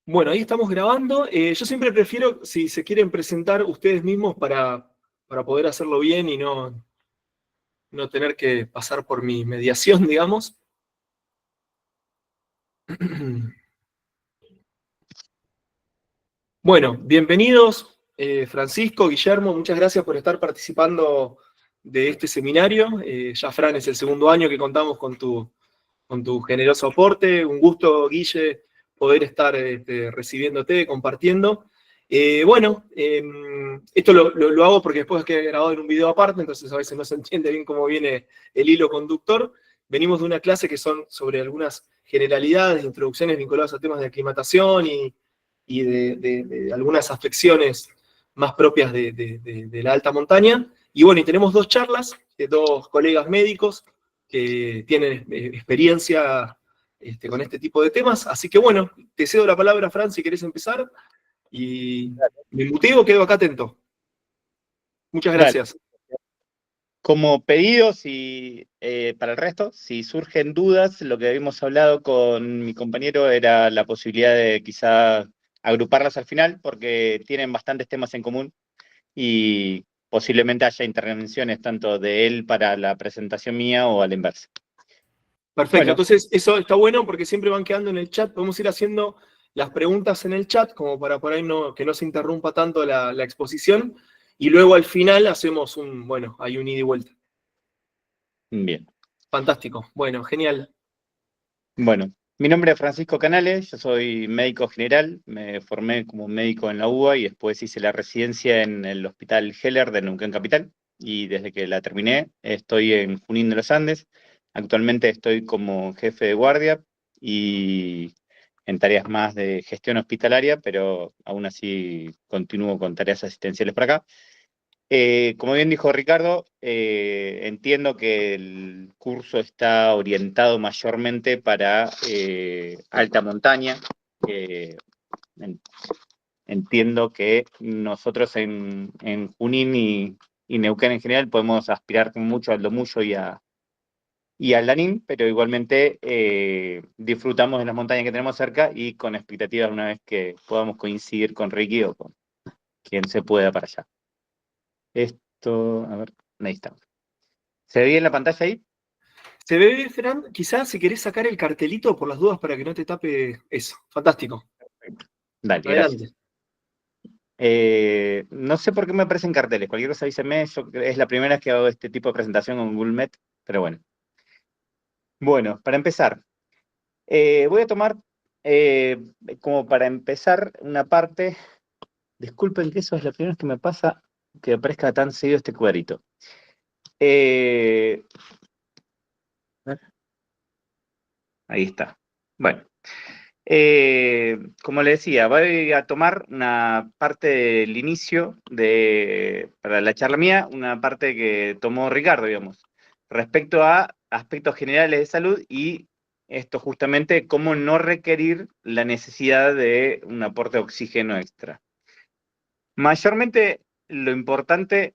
Bueno, ahí estamos grabando. Yo siempre prefiero, si se quieren presentar ustedes mismos para poder hacerlo bien y no tener que pasar por mi mediación, digamos. Bueno, bienvenidos, Francisco, Guillermo, muchas gracias por estar participando de este seminario. Ya, Fran, es el segundo año que contamos con tu generoso aporte. Un gusto, Guille, poder estar recibiéndote, compartiendo. Bueno, esto lo hago porque después que he grabado en un video aparte, entonces a veces no se entiende bien cómo viene el hilo conductor. Venimos de una clase que son sobre algunas generalidades, introducciones vinculadas a temas de aclimatación y de algunas afecciones más propias de la alta montaña. Y bueno, y tenemos dos charlas de dos colegas médicos que tienen experiencia con este tipo de temas. Así que bueno, te cedo la palabra, Fran, si querés empezar. Y mi motivo, quedo acá atento. Muchas Dale. gracias. Como pedidos y para el resto, si surgen dudas, lo que habíamos hablado con mi compañero era la posibilidad de quizá agruparlas al final, porque tienen bastantes temas en común y posiblemente haya intervenciones tanto de él para la presentación mía o a la inversa. Perfecto, Bueno, entonces eso está bueno porque siempre van quedando en el chat. Podemos ir haciendo las preguntas en el chat como para por ahí que no se interrumpa tanto la exposición. Y luego al final hacemos hay un ida y vuelta. bien. Fantástico. Bueno, genial. Bueno, mi nombre es Francisco Canales, yo soy médico general, me formé como médico en la UBA y después hice la residencia en el Hospital Heller de Neuquén Capital y desde que la terminé estoy en Junín de los Andes. Actualmente estoy como jefe de guardia y en tareas más de gestión hospitalaria, pero aún así continúo con tareas asistenciales por acá. Como bien dijo Ricardo, entiendo que el curso está orientado mayormente para alta montaña. Eh, en- Entiendo que nosotros en Junín y Neuquén en general podemos aspirar mucho al Domuyo y al Lanín, pero igualmente disfrutamos de las montañas que tenemos cerca y con expectativas una vez que podamos coincidir con Ricky o con quien se pueda para allá. Esto, a ver, ahí está. ¿Se ve bien la pantalla ahí? ¿Se ve bien, Fran? Quizás si querés sacar el cartelito por las dudas para que no te tape eso. Fantástico. Dale, gracias. Adelante. No sé por qué me aparecen carteles, cualquier cosa avíseme, es la primera vez que hago este tipo de presentación con Google Meet, pero bueno. Bueno, para empezar, voy a tomar eh, como para empezar una parte, disculpen que eso es la primera vez que me pasa que aparezca tan seguido este cuadrito. Eh, Ahí está. Bueno. Como le decía, voy a tomar una parte del inicio para la charla mía, una parte que tomó Ricardo, digamos, respecto a aspectos generales de salud y esto justamente cómo no requerir la necesidad de un aporte de oxígeno extra. Mayormente lo importante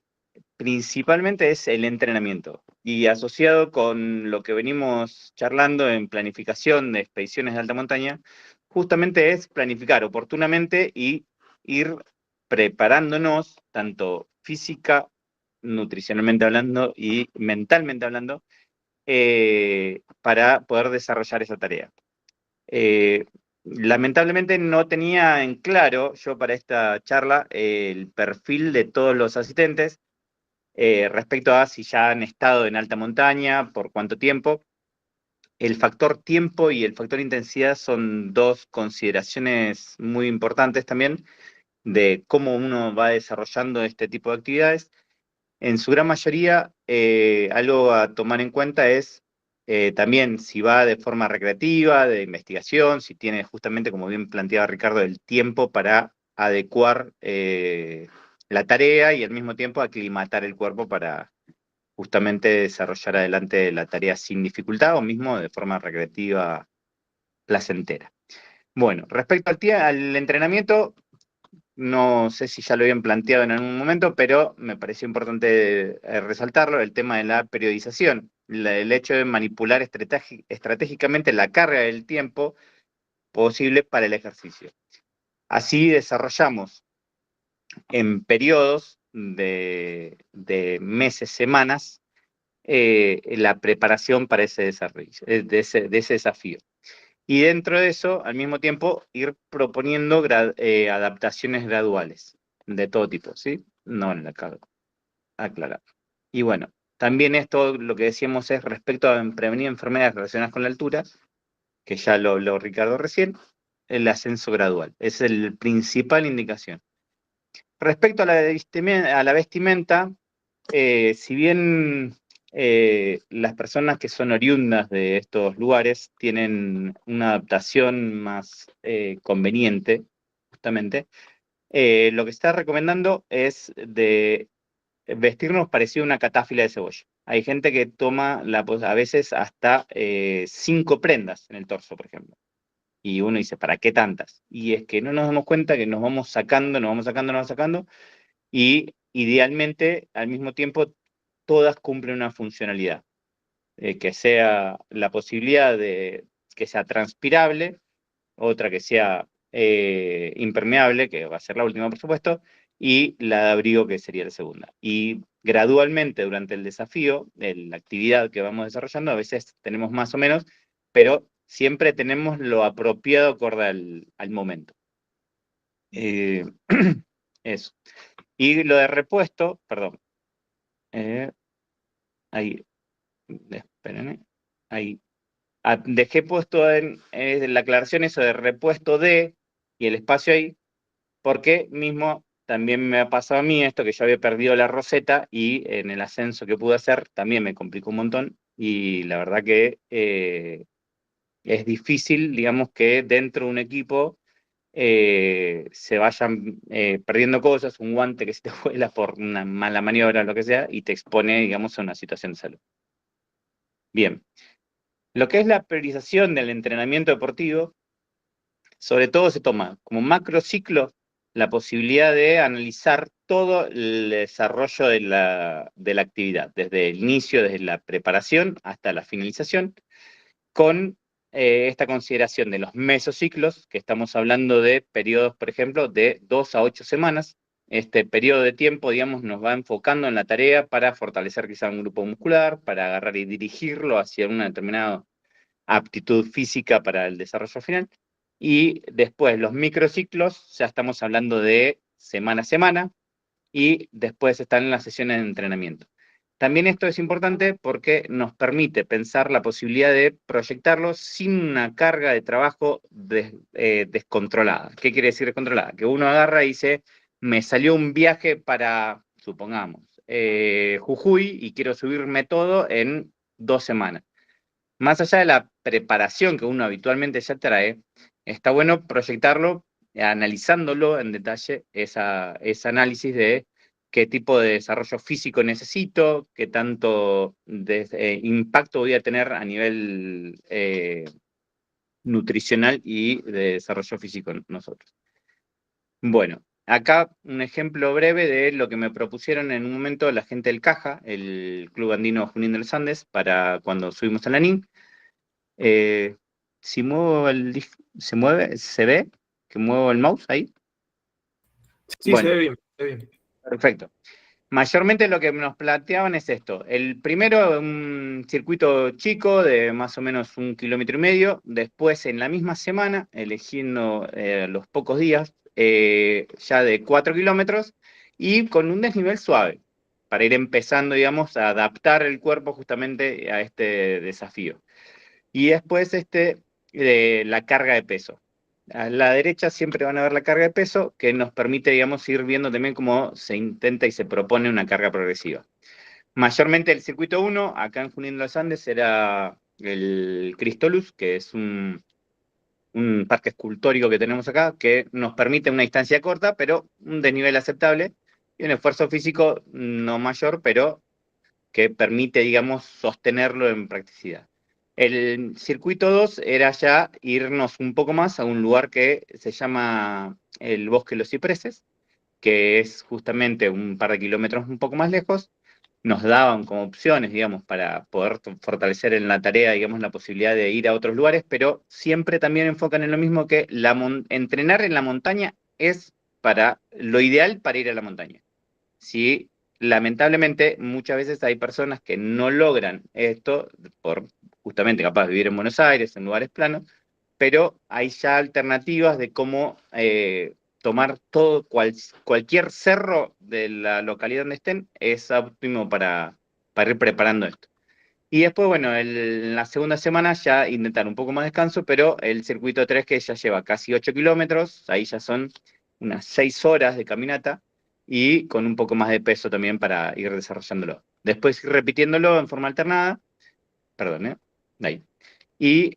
principalmente es el entrenamiento y asociado con lo que venimos charlando en planificación de expediciones de alta montaña, justamente es planificar oportunamente y ir preparándonos, tanto física, nutricionalmente hablando y mentalmente hablando, para poder desarrollar esa tarea. Lamentablemente no tenía en claro yo para esta charla el perfil de todos los asistentes, respecto a si ya han estado en alta montaña, por cuánto tiempo. El factor tiempo y el factor intensidad son dos consideraciones muy importantes también de cómo uno va desarrollando este tipo de actividades. En su gran mayoría, algo a tomar en cuenta es también si va de forma recreativa, de investigación, si tiene justamente, como bien planteaba Ricardo, el tiempo para adecuar la tarea y al mismo tiempo aclimatar el cuerpo para justamente desarrollar adelante la tarea sin dificultad o mismo de forma recreativa placentera. Bueno, respecto al entrenamiento, no sé si ya lo habían planteado en algún momento, pero me pareció importante resaltarlo, el tema de la periodización, el hecho de manipular estratégicamente la carga del tiempo posible para el ejercicio. Así desarrollamos en periodos de meses, semanas, la preparación para ese desarrollo, de ese desafío. Y dentro de eso, al mismo tiempo, ir proponiendo adaptaciones graduales, de todo tipo, ¿sí? No en la carga, aclarar. Y bueno, también esto, lo que decíamos es respecto a prevenir enfermedades relacionadas con la altura, que ya lo habló Ricardo recién, el ascenso gradual. Es la principal indicación. Respecto a la vestimenta, si bien las personas que son oriundas de estos lugares tienen una adaptación más conveniente, justamente, lo que está recomendando es de vestirnos parecido a una catáfila de cebolla. Hay gente que toma a veces hasta 5 prendas en el torso, por ejemplo. Y uno dice, ¿para qué tantas? Y es que no nos damos cuenta que nos vamos sacando, nos vamos sacando, y idealmente, al mismo tiempo, todas cumplen una funcionalidad. Que sea la posibilidad de que sea transpirable, otra que sea impermeable, que va a ser la última, por supuesto, y la de abrigo, que sería la segunda. Y gradualmente, durante el desafío, la actividad que vamos desarrollando, a veces tenemos más o menos, pero siempre tenemos lo apropiado acorde al momento. Eso. Y lo de repuesto, perdón, ahí, espérenme, ahí. Dejé puesto en la aclaración eso de repuesto de, y el espacio ahí, porque mismo también me ha pasado a mí esto, que yo había perdido la roseta, y en el ascenso que pude hacer también me complicó un montón, y la verdad que es difícil, digamos, que dentro de un equipo se vayan perdiendo cosas, un guante que se te vuela por una mala maniobra o lo que sea, y te expone, digamos, a una situación de salud. Bien, lo que es la priorización del entrenamiento deportivo, sobre todo se toma como macrociclo la posibilidad de analizar todo el desarrollo de la actividad, desde el inicio, desde la preparación hasta la finalización, con esta consideración de los mesociclos, que estamos hablando de periodos, por ejemplo, de 2 a 8 semanas. Este periodo de tiempo, digamos, nos va enfocando en la tarea para fortalecer quizá un grupo muscular, para agarrar y dirigirlo hacia una determinada aptitud física para el desarrollo final. Y después los microciclos, ya estamos hablando de semana a semana, y después están las sesiones de entrenamiento. También esto es importante porque nos permite pensar la posibilidad de proyectarlo sin una carga de trabajo descontrolada. ¿Qué quiere decir descontrolada? Que uno agarra y dice, me salió un viaje para, supongamos, Jujuy, y quiero subirme todo en 2 semanas. Más allá de la preparación que uno habitualmente ya trae, está bueno proyectarlo, analizándolo en detalle, ese análisis de qué tipo de desarrollo físico necesito, qué tanto impacto voy a tener a nivel nutricional y de desarrollo físico en nosotros. Bueno, acá un ejemplo breve de lo que me propusieron en un momento la gente del Caja, el Club Andino Junín de los Andes, para cuando subimos a Lanín. Si muevo se mueve, se ve que muevo el mouse ahí. Sí, se Bueno, ve bien, se ve bien. perfecto. Mayormente lo que nos planteaban es esto. El primero, un circuito chico de más o menos 1,5 kilómetros. Después, en la misma semana, eligiendo los pocos días, ya de 4 kilómetros y con un desnivel suave, para ir empezando, digamos, a adaptar el cuerpo justamente a este desafío. Y después la carga de peso. A la derecha siempre van a ver la carga de peso, que nos permite, digamos, ir viendo también cómo se intenta y se propone una carga progresiva. Mayormente el circuito 1, acá en Junín de los Andes, era el Cristolus, que es un parque escultórico que tenemos acá, que nos permite una distancia corta, pero un desnivel aceptable, y un esfuerzo físico no mayor, pero que permite, digamos, sostenerlo en practicidad. El circuito 2 era ya irnos un poco más a un lugar que se llama el Bosque de los Cipreses, que es justamente un par de kilómetros un poco más lejos, nos daban como opciones, digamos, para poder fortalecer en la tarea, digamos, la posibilidad de ir a otros lugares, pero siempre también enfocan en lo mismo que entrenar en la montaña es para lo ideal para ir a la montaña. Sí, lamentablemente muchas veces hay personas que no logran esto por justamente capaz de vivir en Buenos Aires, en lugares planos, pero hay ya alternativas de cómo tomar cualquier cerro de la localidad donde estén, es óptimo para ir preparando esto. Y después, bueno, en la segunda semana ya intentar un poco más de descanso, pero el circuito 3 que ya lleva casi 8 kilómetros, ahí ya son unas 6 horas de caminata y con un poco más de peso también para ir desarrollándolo. Después ir repitiéndolo en forma alternada, perdón, ahí. Y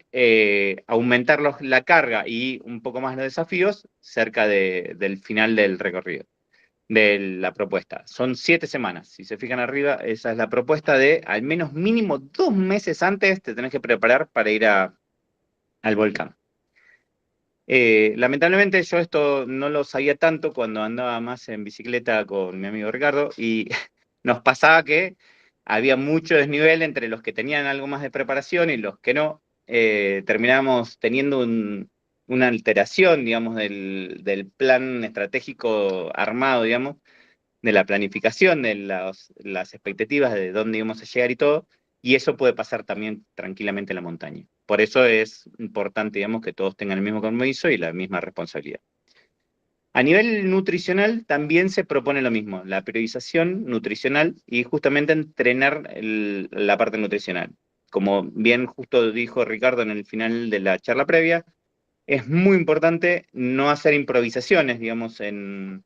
aumentar la carga y un poco más los desafíos cerca del final del recorrido de la propuesta. Son 7 semanas. Si se fijan arriba, esa es la propuesta de al menos mínimo 2 meses antes te tenés que preparar para ir al volcán. Lamentablemente yo esto no lo sabía tanto cuando andaba más en bicicleta con mi amigo Ricardo y nos pasaba que había mucho desnivel entre los que tenían algo más de preparación y los que no. Terminábamos teniendo una alteración, digamos, del plan estratégico armado, digamos, de la planificación, de las expectativas de dónde íbamos a llegar y todo, y eso puede pasar también tranquilamente en la montaña. Por eso es importante, digamos, que todos tengan el mismo compromiso y la misma responsabilidad. A nivel nutricional también se propone lo mismo, la periodización nutricional y justamente entrenar la parte nutricional. Como bien justo dijo Ricardo en el final de la charla previa, es muy importante no hacer improvisaciones, digamos, en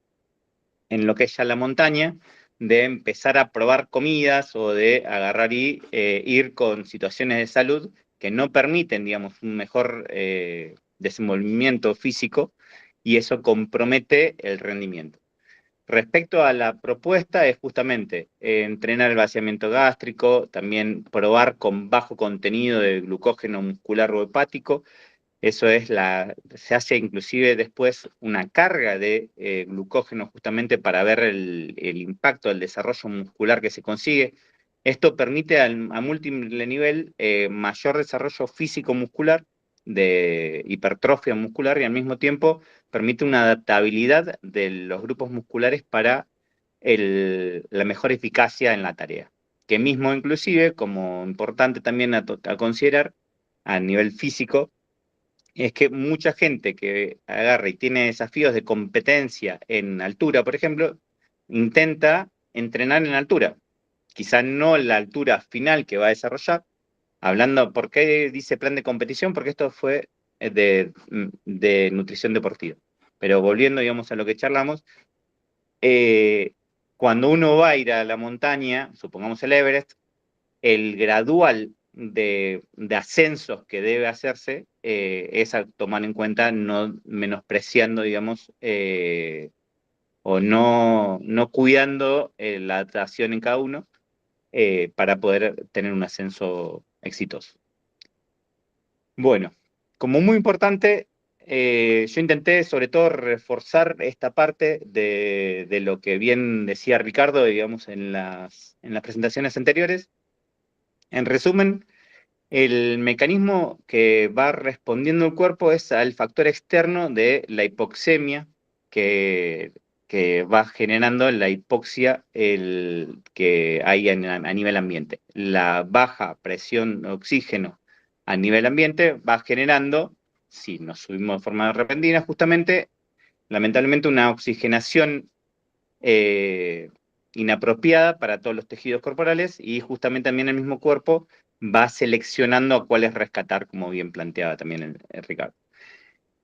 lo que es ya la montaña, de empezar a probar comidas o de agarrar y ir con situaciones de salud que no permiten, digamos, un mejor desenvolvimiento físico y eso compromete el rendimiento. Respecto a la propuesta es justamente entrenar el vaciamiento gástrico, también probar con bajo contenido de glucógeno muscular o hepático, eso es se hace inclusive después una carga de glucógeno justamente para ver el impacto del desarrollo muscular que se consigue. Esto permite a múltiple nivel mayor desarrollo físico-muscular, de hipertrofia muscular y al mismo tiempo permite una adaptabilidad de los grupos musculares para la mejor eficacia en la tarea. Que mismo inclusive, como importante también a considerar a nivel físico, es que mucha gente que agarra y tiene desafíos de competencia en altura, por ejemplo, intenta entrenar en altura. Quizá no la altura final que va a desarrollar. Hablando, ¿por qué dice plan de competición? Porque esto fue de nutrición deportiva. Pero volviendo, digamos, a lo que charlamos, eh, cuando uno va a ir a la montaña, supongamos el Everest, el gradual de ascensos que debe hacerse es a tomar en cuenta, no menospreciando, digamos, o no cuidando la adaptación en cada uno para poder tener un ascenso exitoso. Bueno, como muy importante, yo intenté sobre todo reforzar esta parte de lo que bien decía Ricardo, digamos, en las presentaciones anteriores. En resumen, el mecanismo que va respondiendo el cuerpo es al factor externo de la hipoxemia que, que va generando la hipoxia que hay a nivel ambiente. La baja presión de oxígeno a nivel ambiente va generando, si nos subimos de forma repentina, justamente, lamentablemente, una oxigenación eh, inapropiada para todos los tejidos corporales y justamente también el mismo cuerpo va seleccionando a cuáles rescatar, como bien planteaba también Ricardo.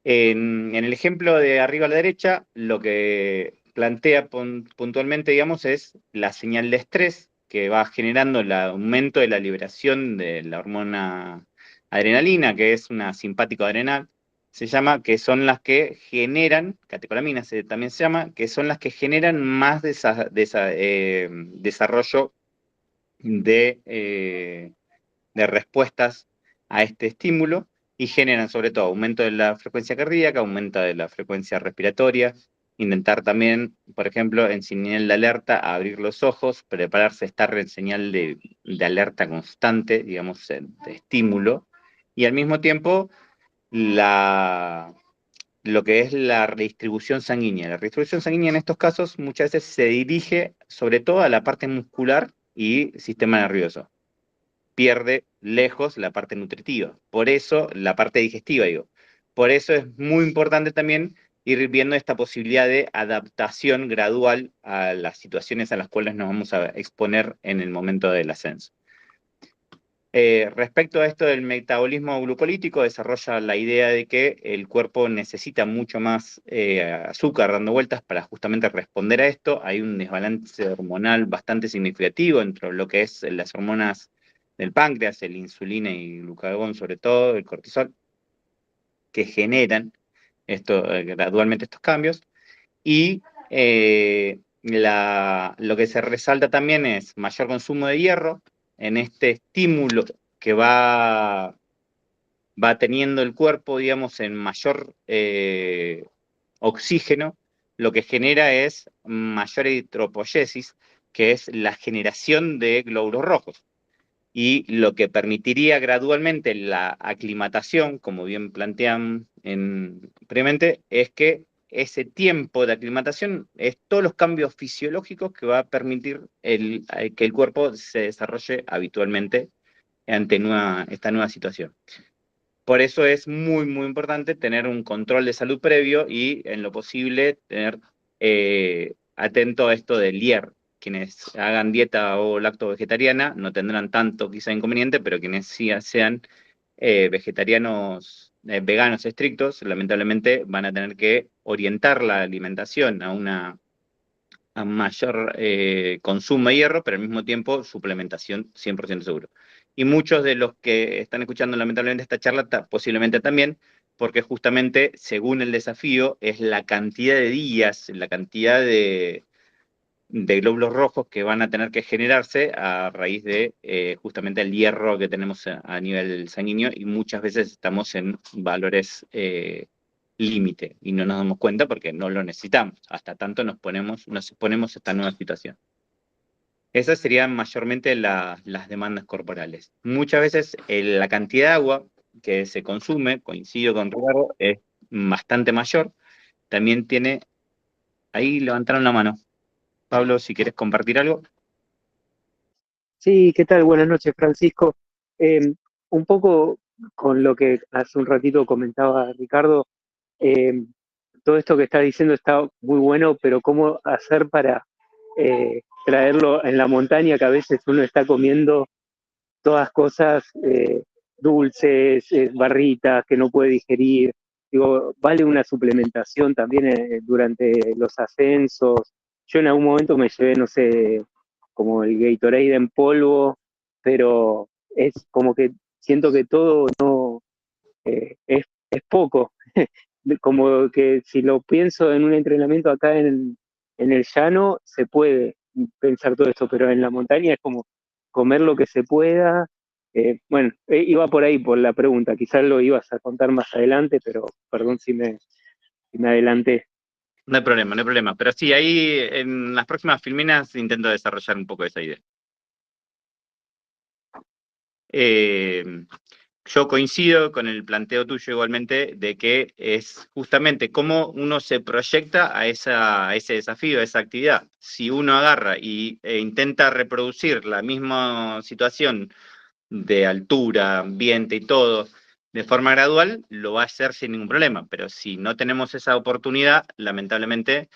En el ejemplo de arriba a la derecha, lo que plantea puntualmente, digamos, es la señal de estrés que va generando el aumento de la liberación de la hormona adrenalina, que es una simpático adrenal, se llama, que son las que generan, catecolamina también se llama, que son las que generan más desarrollo de respuestas a este estímulo y generan sobre todo aumento de la frecuencia cardíaca, aumento de la frecuencia respiratoria, Intentar también, por ejemplo, en señal de alerta, abrir los ojos, prepararse, estar en señal de alerta constante, digamos, de estímulo, y al mismo tiempo lo que es la redistribución sanguínea. La redistribución sanguínea en estos casos muchas veces se dirige sobre todo a la parte muscular y sistema nervioso. Pierde lejos la parte nutritiva. Por eso, la parte digestiva, digo. Por eso es muy importante también ir viendo esta posibilidad de adaptación gradual a las situaciones a las cuales nos vamos a exponer en el momento del ascenso. Respecto a esto del metabolismo glucolítico, desarrolla la idea de que el cuerpo necesita mucho más azúcar dando vueltas para justamente responder a esto. Hay un desbalance hormonal bastante significativo entre lo que es las hormonas del páncreas, el insulina y el glucagón, sobre todo, el cortisol, que generan gradualmente estos cambios. Y lo que se resalta también es mayor consumo de hierro en este estímulo que va teniendo el cuerpo, digamos, en mayor oxígeno, lo que genera es mayor eritropoyesis, que es la generación de glóbulos rojos. Y lo que permitiría gradualmente la aclimatación, como bien plantean previamente, es que ese tiempo de aclimatación es todos los cambios fisiológicos que va a permitir que el cuerpo se desarrolle habitualmente ante esta nueva situación. Por eso es muy, muy importante tener un control de salud previo y, en lo posible, tener atento a esto del hierro. Quienes hagan dieta o lacto-vegetariana no tendrán tanto quizá inconveniente, pero quienes sí sean vegetarianos, veganos estrictos, lamentablemente van a tener que orientar la alimentación a mayor consumo de hierro, pero al mismo tiempo suplementación 100% seguro. Y muchos de los que están escuchando lamentablemente esta charla posiblemente también, porque justamente según el desafío es la cantidad de días, la cantidad de glóbulos rojos que van a tener que generarse a raíz de justamente el hierro que tenemos a nivel sanguíneo, y muchas veces estamos en valores límite y no nos damos cuenta porque no lo necesitamos, hasta tanto nos exponemos a esta nueva situación. Esas serían mayormente las demandas corporales. Muchas veces la cantidad de agua que se consume, coincido con Ricardo, es bastante mayor. También tiene, ahí levantaron la mano. Pablo, si quieres compartir algo. Sí, ¿qué tal? Buenas noches, Francisco. Eh, un poco con lo que hace un ratito comentaba Ricardo, eh, todo esto que está diciendo está muy bueno, pero ¿cómo hacer para traerlo en la montaña, que a veces uno está comiendo todas cosas dulces, barritas que no puede digerir? Digo, ¿vale una suplementación también durante los ascensos? Yo en algún momento me llevé, no sé, como el Gatorade en polvo, pero es como que siento que todo no es poco. Como que si lo pienso en un entrenamiento acá en el llano, se puede pensar todo esto, pero en la montaña es como comer lo que se pueda. Bueno, iba por ahí por la pregunta, quizás lo ibas a contar más adelante, pero perdón si me adelanté. No hay problema, no hay problema. Pero sí, ahí en las próximas filminas intento desarrollar un poco esa idea. Eh, yo coincido con el planteo tuyo igualmente de que es justamente cómo uno se proyecta a ese desafío, a esa actividad. Si uno agarra e intenta reproducir la misma situación de altura, ambiente y todo de forma gradual, lo va a hacer sin ningún problema. Pero si no tenemos esa oportunidad, lamentablemente,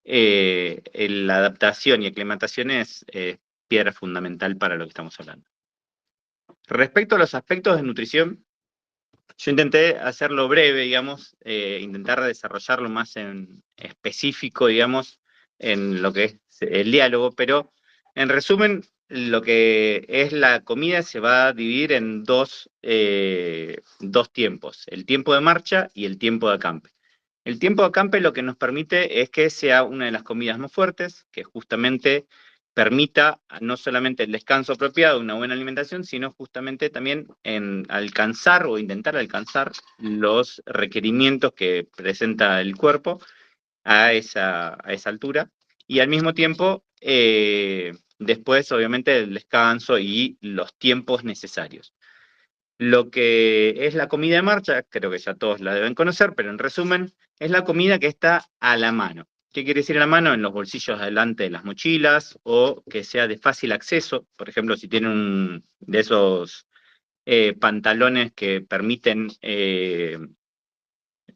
la adaptación y aclimatación es piedra fundamental para lo que estamos hablando. Respecto a los aspectos de nutrición, yo intenté hacerlo breve, digamos, intentar desarrollarlo más en específico, digamos, en lo que es el diálogo, pero en resumen, lo que es la comida se va a dividir en dos tiempos, el tiempo de marcha y el tiempo de acampe. El tiempo de acampe lo que nos permite es que sea una de las comidas más fuertes, que justamente permita no solamente el descanso apropiado, una buena alimentación, sino justamente también en alcanzar o intentar alcanzar los requerimientos que presenta el cuerpo a esa altura, y al mismo tiempo, después, obviamente, el descanso y los tiempos necesarios. Lo que es la comida de marcha, creo que ya todos la deben conocer, pero en resumen, es la comida que está a la mano. ¿Qué quiere decir a la mano? En los bolsillos adelante de las mochilas, o que sea de fácil acceso. Por ejemplo, si tienen un de esos pantalones que permiten,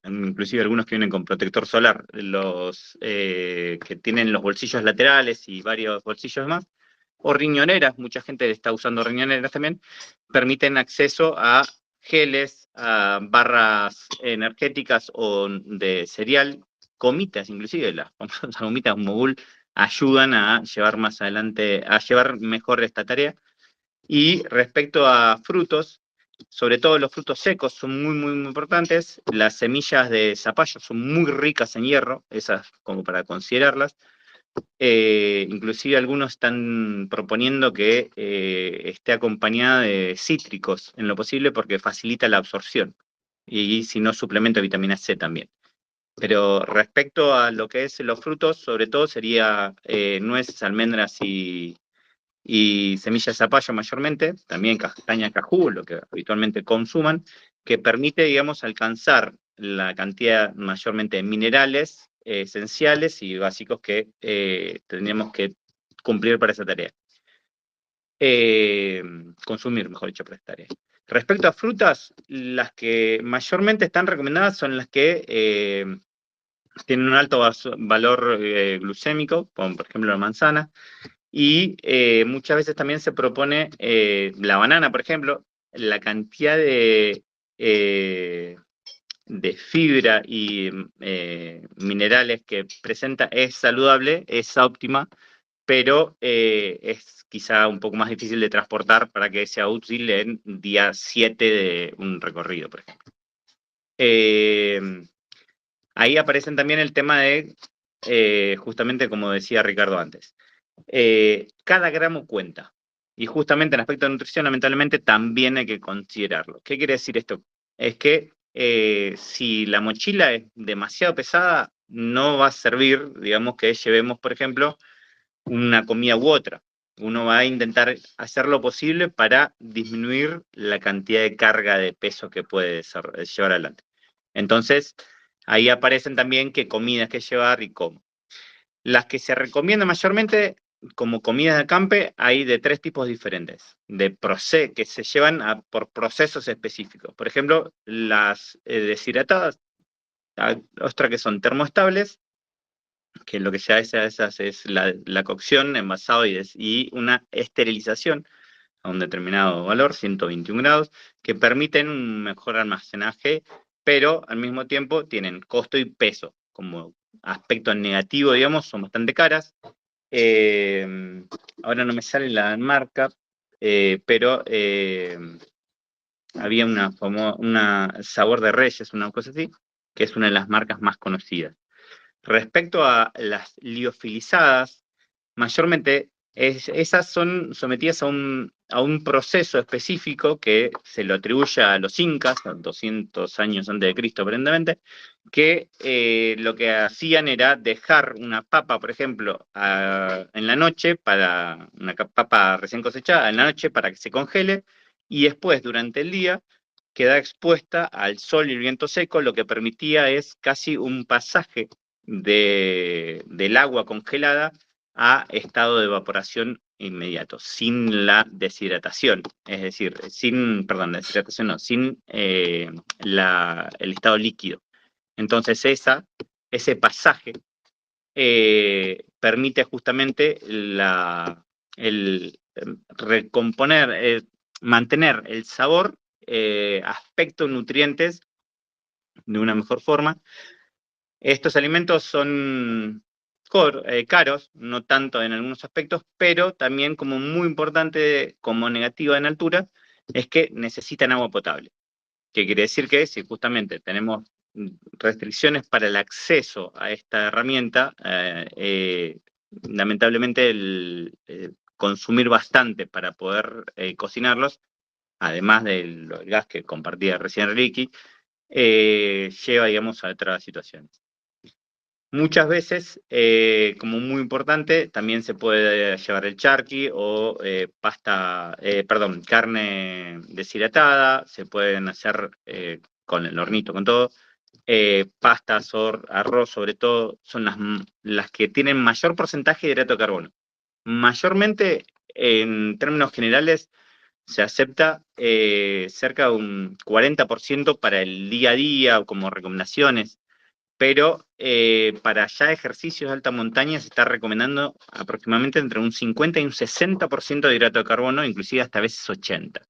inclusive algunos que vienen con protector solar, los que tienen los bolsillos laterales y varios bolsillos más, o riñoneras, mucha gente está usando riñoneras también, permiten acceso a geles, a barras energéticas o de cereal, gomitas, inclusive las famosas gomitas Mogul ayudan a llevar más adelante, a llevar mejor esta tarea. Y respecto a frutos, sobre todo los frutos secos son muy, muy, muy importantes. Las semillas de zapallo son muy ricas en hierro, esas como para considerarlas. Inclusive algunos están proponiendo que esté acompañada de cítricos en lo posible porque facilita la absorción. Y si no, suplemento de vitamina C también. Pero respecto a lo que es los frutos, sobre todo sería nueces, almendras y semillas de zapallo mayormente, también castaña cajú, lo que habitualmente consuman, que permite, digamos, alcanzar la cantidad mayormente de minerales esenciales y básicos que tendríamos que cumplir para esa tarea. Consumir, mejor dicho, para esa tarea. Respecto a frutas, las que mayormente están recomendadas son las que tienen un alto valor glucémico, como por ejemplo la manzana, y muchas veces también se propone la banana, por ejemplo, la cantidad de fibra y minerales que presenta es saludable, es óptima, pero es quizá un poco más difícil de transportar para que sea útil en día 7 de un recorrido, por ejemplo. Ahí aparecen también el tema de, justamente como decía Ricardo antes, cada gramo cuenta. Y justamente en aspecto de nutrición, lamentablemente, también hay que considerarlo. ¿Qué quiere decir esto? Es que si la mochila es demasiado pesada, no va a servir, digamos, que llevemos, por ejemplo, una comida u otra. Uno va a intentar hacer lo posible para disminuir la cantidad de carga de peso que puede llevar adelante. Entonces, ahí aparecen también qué comidas que llevar y cómo. Las que se recomiendan mayormente como comidas de acampe hay de 3 tipos diferentes, que se llevan por procesos específicos. Por ejemplo, las deshidratadas, ostras que son termoestables, que lo que se hace a esas es la cocción, envasado y una esterilización a un determinado valor, 121 grados, que permiten un mejor almacenaje, pero al mismo tiempo tienen costo y peso. Como aspecto negativo, digamos, son bastante caras. Ahora no me sale la marca, pero había una Sabor de Reyes, una cosa así, que es una de las marcas más conocidas. Respecto a las liofilizadas, mayormente esas son sometidas a un proceso específico que se lo atribuye a los incas, 200 años antes de Cristo aparentemente, que lo que hacían era dejar una papa, por ejemplo, en la noche, para una papa recién cosechada, en la noche para que se congele, y después, durante el día, queda expuesta al sol y el viento seco, lo que permitía es casi un pasaje del agua congelada a estado de evaporación inmediato, sin la deshidratación, es decir, perdón, la deshidratación no, sin el estado líquido. Entonces ese pasaje permite justamente el recomponer, mantener el sabor, aspectos, nutrientes de una mejor forma. Estos alimentos son caros, no tanto en algunos aspectos, pero también como muy importante, como negativa en altura, es que necesitan agua potable. ¿Qué quiere decir? Que si justamente tenemos restricciones para el acceso a esta herramienta, lamentablemente consumir bastante para poder cocinarlos, además del gas que compartía recién Ricky, lleva, digamos, a otras situaciones. Muchas veces, como muy importante, también se puede llevar el charqui o carne deshidratada, se pueden hacer con el hornito, con todo. Pastas o arroz, sobre todo, son las que tienen mayor porcentaje de hidrato de carbono. Mayormente, en términos generales, se acepta cerca de un 40% para el día a día, como recomendaciones, pero para ya ejercicios de alta montaña se está recomendando aproximadamente entre un 50 y un 60% de hidrato de carbono, inclusive hasta a veces 80%.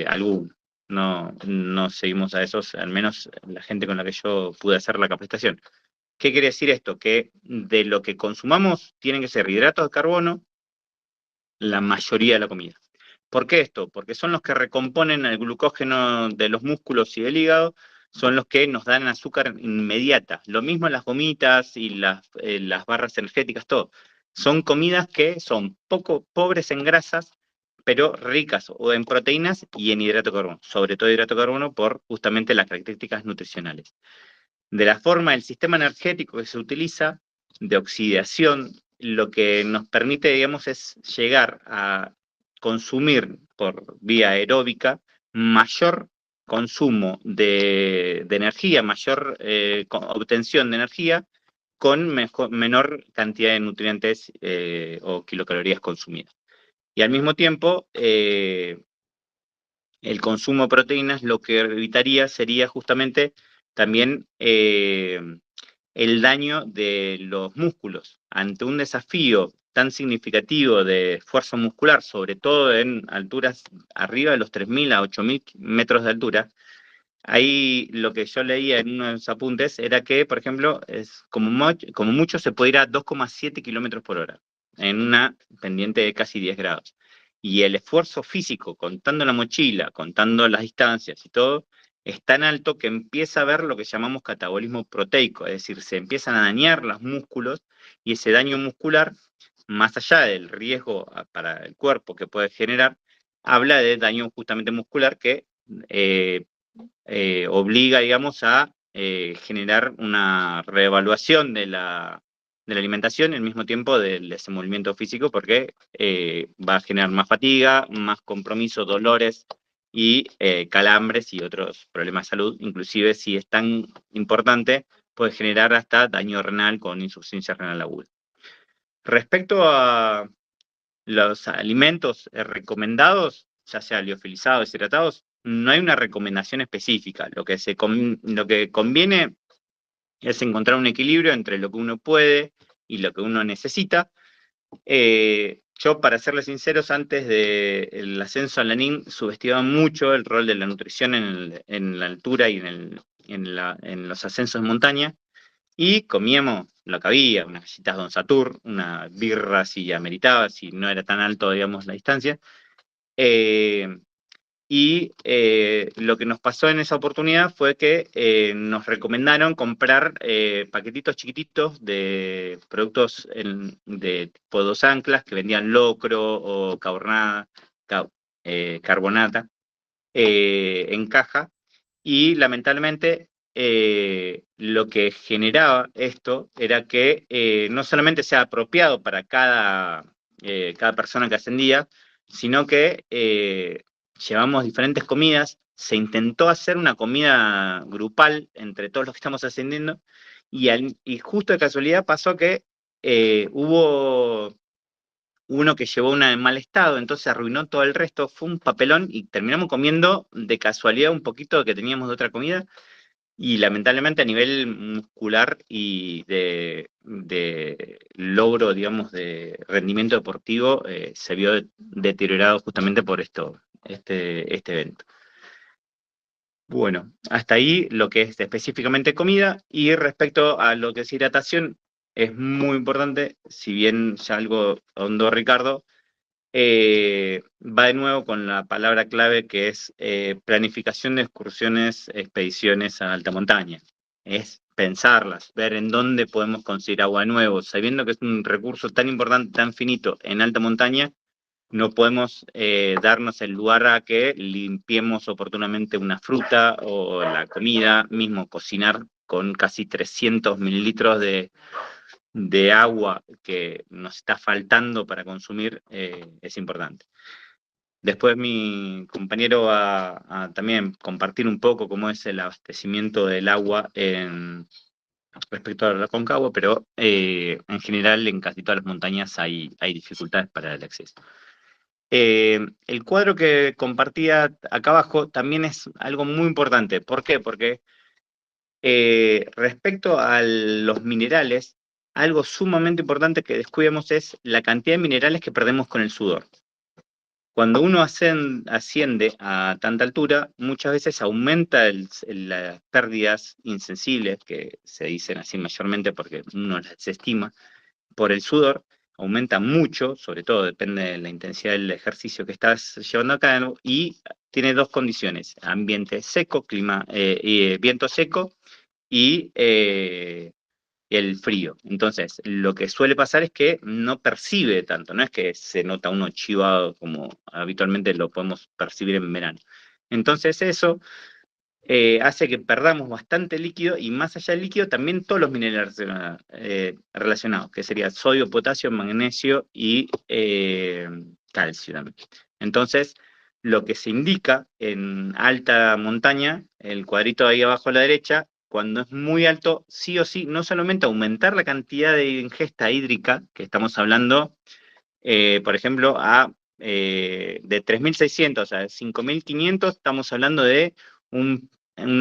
Algunos. No seguimos a esos, al menos la gente con la que yo pude hacer la capacitación. ¿Qué quiere decir esto? Que de lo que consumamos tienen que ser hidratos de carbono la mayoría de la comida. ¿Por qué esto? Porque son los que recomponen el glucógeno de los músculos y del hígado, son los que nos dan azúcar inmediata. Lo mismo las gomitas y las barras energéticas, todo. Son comidas que son poco pobres en grasas, pero ricas o en proteínas y en hidrato de carbono, sobre todo hidrato de carbono por justamente las características nutricionales. De la forma del sistema energético que se utiliza, de oxidación, lo que nos permite, digamos, es llegar a consumir por vía aeróbica mayor consumo de energía, mayor obtención de energía con menor cantidad de nutrientes o kilocalorías consumidas. Y al mismo tiempo, el consumo de proteínas lo que evitaría sería justamente también el daño de los músculos. Ante un desafío tan significativo de esfuerzo muscular, sobre todo en alturas arriba de los 3.000 a 8.000 metros de altura, ahí lo que yo leía en unos apuntes era que, por ejemplo, como mucho se puede ir a 2,7 kilómetros por hora en una pendiente de casi 10 grados. Y el esfuerzo físico, contando la mochila, contando las distancias y todo, es tan alto que empieza a haber lo que llamamos catabolismo proteico, es decir, se empiezan a dañar los músculos y ese daño muscular, más allá del riesgo para el cuerpo que puede generar, habla de daño justamente muscular que obliga, digamos, a generar una reevaluación de la alimentación y al mismo tiempo del desenvolvimiento físico, porque va a generar más fatiga, más compromiso, dolores y calambres y otros problemas de salud. Inclusive, si es tan importante, puede generar hasta daño renal con insuficiencia renal aguda. Respecto a los alimentos recomendados, ya sea liofilizados, deshidratados, no hay una recomendación específica. Lo que conviene es encontrar un equilibrio entre lo que uno puede y lo que uno necesita. Yo, para serles sinceros, antes del ascenso al Lanín, subestimaba mucho el rol de la nutrición en la altura y en los ascensos de montaña, y comíamos lo que había, unas galletitas Don Satur, una birra si ameritaba, si no era tan alto, digamos, la distancia. Lo que nos pasó en esa oportunidad fue que nos recomendaron comprar paquetitos chiquititos de productos de tipo 2 anclas que vendían locro o carbonata en caja, y lamentablemente lo que generaba esto era que no solamente sea apropiado para cada persona que ascendía, sino que llevamos diferentes comidas, se intentó hacer una comida grupal entre todos los que estamos ascendiendo, y justo de casualidad pasó que hubo uno que llevó una en mal estado, entonces arruinó todo el resto, fue un papelón y terminamos comiendo de casualidad un poquito que teníamos de otra comida, y lamentablemente a nivel muscular y de logro, digamos, de rendimiento deportivo, se vio deteriorado justamente por este evento. Bueno, hasta ahí lo que es específicamente comida, y respecto a lo que es hidratación, es muy importante, si bien ya algo ahondó Ricardo, va de nuevo con la palabra clave que es planificación de excursiones, expediciones a alta montaña. Es pensarlas, ver en dónde podemos conseguir agua de nuevo, sabiendo que es un recurso tan importante, tan finito en alta montaña. No podemos darnos el lugar a que limpiemos oportunamente una fruta o la comida, mismo cocinar con casi 300 mililitros de agua que nos está faltando para consumir, es importante. Después mi compañero va a también compartir un poco cómo es el abastecimiento del agua respecto a la Aconcagua, pero en general en casi todas las montañas hay dificultades para el acceso. El cuadro que compartía acá abajo también es algo muy importante. ¿Por qué? Porque respecto a los minerales, algo sumamente importante que descuidamos es la cantidad de minerales que perdemos con el sudor. Cuando uno asciende a tanta altura, muchas veces aumenta las pérdidas insensibles, que se dicen así mayormente porque uno las estima, por el sudor, aumenta mucho, sobre todo depende de la intensidad del ejercicio que estás llevando a cabo, y tiene dos condiciones: ambiente seco, viento seco y el frío. Entonces, lo que suele pasar es que no percibe tanto, no es que se nota uno chivado como habitualmente lo podemos percibir en verano. Entonces eso hace que perdamos bastante líquido, y más allá del líquido también todos los minerales relacionados, que sería sodio, potasio, magnesio y calcio también. Entonces, lo que se indica en alta montaña, el cuadrito ahí abajo a la derecha, cuando es muy alto, sí o sí, no solamente aumentar la cantidad de ingesta hídrica, que estamos hablando, por ejemplo, de 3.600 a 5.500, estamos hablando de un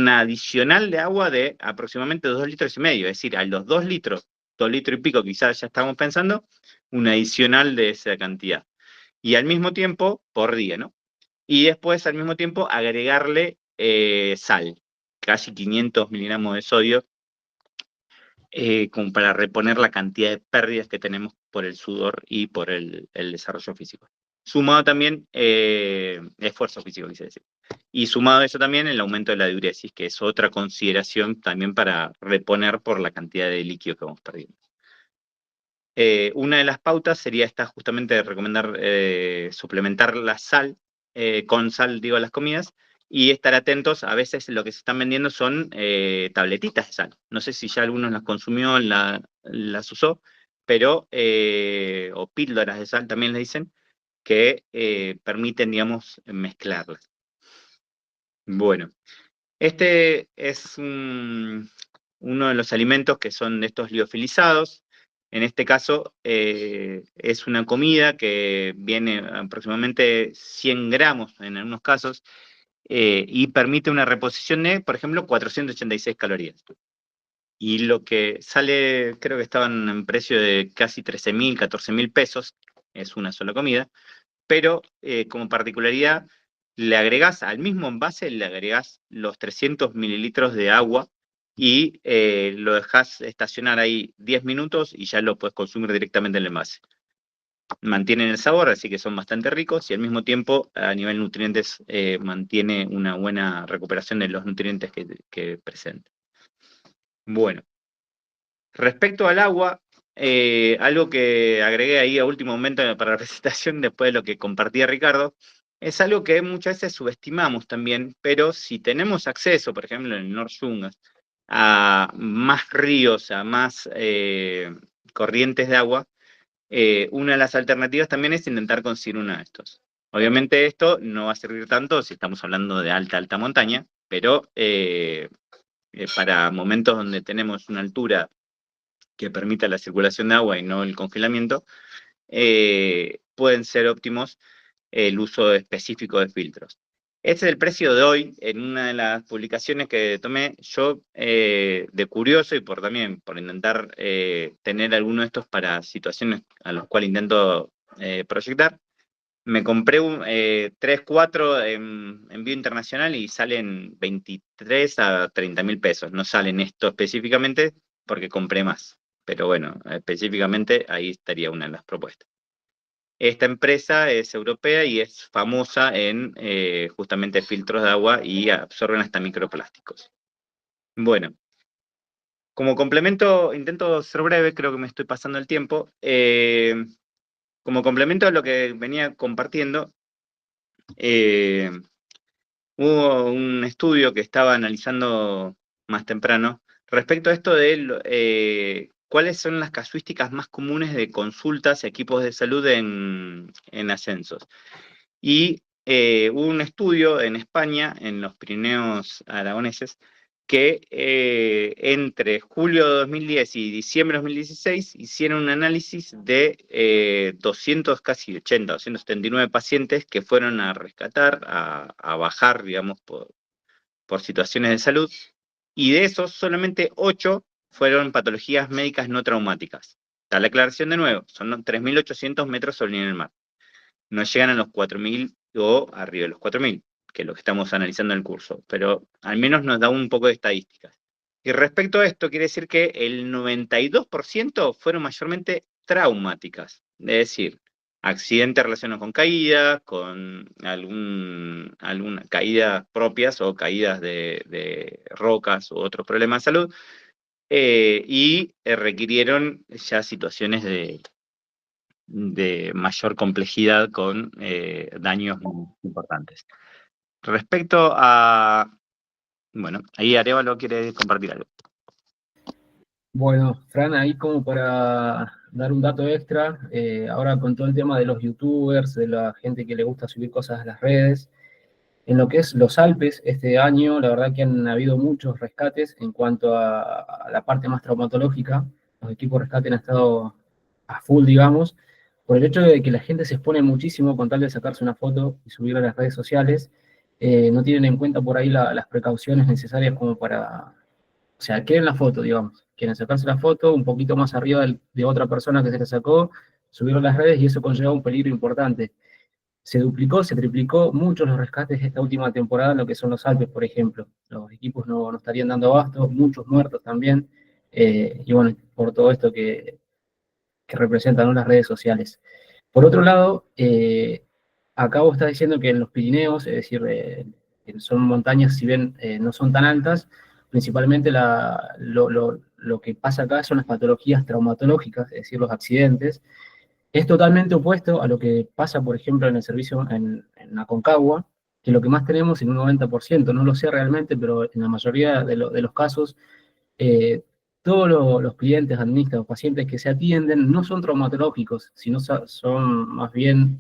adicional de agua de aproximadamente 2,5 litros. Es decir, a los 2 litros, 2 litros y pico, quizás ya estamos pensando, un adicional de esa cantidad. Y al mismo tiempo, por día, ¿no? Y después, al mismo tiempo, agregarle sal, casi 500 miligramos de sodio, como para reponer la cantidad de pérdidas que tenemos por el sudor y por el desarrollo físico. Sumado también, esfuerzo físico, quise decir. Y sumado a eso también el aumento de la diuresis, que es otra consideración también para reponer por la cantidad de líquido que vamos perdiendo. Una de las pautas sería esta, justamente, de recomendar suplementar la sal, con sal, digo, a las comidas, y estar atentos. A veces lo que se están vendiendo son tabletitas de sal. No sé si ya algunos las consumió, las usó, pero, o píldoras de sal también le dicen, que permiten, digamos, mezclarlas. Bueno, este es uno de los alimentos que son de estos liofilizados. En este caso, es una comida que viene aproximadamente 100 gramos en algunos casos, y permite una reposición de, por ejemplo, 486 calorías. Y lo que sale, creo que estaban en precio de casi 13.000, 14.000 pesos, es una sola comida, pero como particularidad, le agregás al mismo envase, le agregás los 300 mililitros de agua y lo dejás estacionar ahí 10 minutos y ya lo puedes consumir directamente en el envase. Mantienen el sabor, así que son bastante ricos, y al mismo tiempo, a nivel nutrientes, mantiene una buena recuperación de los nutrientes que presenta. Bueno, respecto al agua, algo que agregué ahí a último momento para la presentación, después de lo que compartía Ricardo, es algo que muchas veces subestimamos también, pero si tenemos acceso, por ejemplo, en el Norte, a más ríos, a más corrientes de agua, una de las alternativas también es intentar conseguir uno de estos. Obviamente esto no va a servir tanto si estamos hablando de alta montaña, pero para momentos donde tenemos una altura que permita la circulación de agua y no el congelamiento, pueden ser óptimos el uso específico de filtros. Este es el precio de hoy. En una de las publicaciones que tomé yo, de curioso y también por intentar tener alguno de estos para situaciones a las cuales intento proyectar, me compré 3, 4 en envío internacional y salen 23 a 30.000 pesos. No salen esto específicamente porque compré más, pero bueno, específicamente ahí estaría una de las propuestas. Esta empresa es europea y es famosa en justamente filtros de agua, y absorben hasta microplásticos. Bueno, como complemento, intento ser breve, creo que me estoy pasando el tiempo. Como complemento a lo que venía compartiendo, hubo un estudio que estaba analizando más temprano Respecto a esto de cuáles son las casuísticas más comunes de consultas a equipos de salud en ascensos. Y hubo un estudio en España, en los Pirineos aragoneses, que entre julio de 2010 y diciembre de 2016 hicieron un análisis de 200, casi 80, 279 pacientes que fueron a rescatar, a bajar, digamos, por situaciones de salud, y de esos solamente 8 fueron patologías médicas no traumáticas. Está la aclaración de nuevo, son 3.800 metros sobre el nivel del mar. No llegan a los 4.000 o arriba de los 4.000, que es lo que estamos analizando en el curso, pero al menos nos da un poco de estadísticas. Y respecto a esto, quiere decir que el 92% fueron mayormente traumáticas, es decir, accidentes relacionados con caídas, con alguna caídas propias o caídas de rocas u otros problemas de salud, y requirieron ya situaciones de mayor complejidad con daños muy importantes. Respecto a... Bueno, ahí Arévalo quiere compartir algo. Bueno, Fran, ahí como para dar un dato extra, ahora con todo el tema de los youtubers, de la gente que le gusta subir cosas a las redes, en lo que es los Alpes, este año, la verdad que han habido muchos rescates en cuanto a la parte más traumatológica. Los equipos de rescate han estado a full, digamos, por el hecho de que la gente se expone muchísimo con tal de sacarse una foto y subirla a las redes sociales. No tienen en cuenta por ahí las precauciones necesarias como para, o sea, quieren la foto, digamos, quieren sacarse la foto un poquito más arriba de otra persona que se la sacó, subirlo a las redes y eso conlleva un peligro importante. Se duplicó, se triplicó muchos los rescates esta última temporada en lo que son los Alpes, por ejemplo. Los equipos no estarían dando abasto, muchos muertos también, y bueno, por todo esto que representan, ¿no?, las redes sociales. Por otro lado, acá vos estás diciendo que en los Pirineos, es decir, son montañas, si bien no son tan altas, principalmente lo que pasa acá son las patologías traumatológicas, es decir, los accidentes. Es totalmente opuesto a lo que pasa, por ejemplo, en el servicio en Aconcagua, que lo que más tenemos en un 90%, no lo sé realmente, pero en la mayoría de los casos, eh, todos los clientes, administrados, pacientes que se atienden no son traumatológicos, sino son más bien,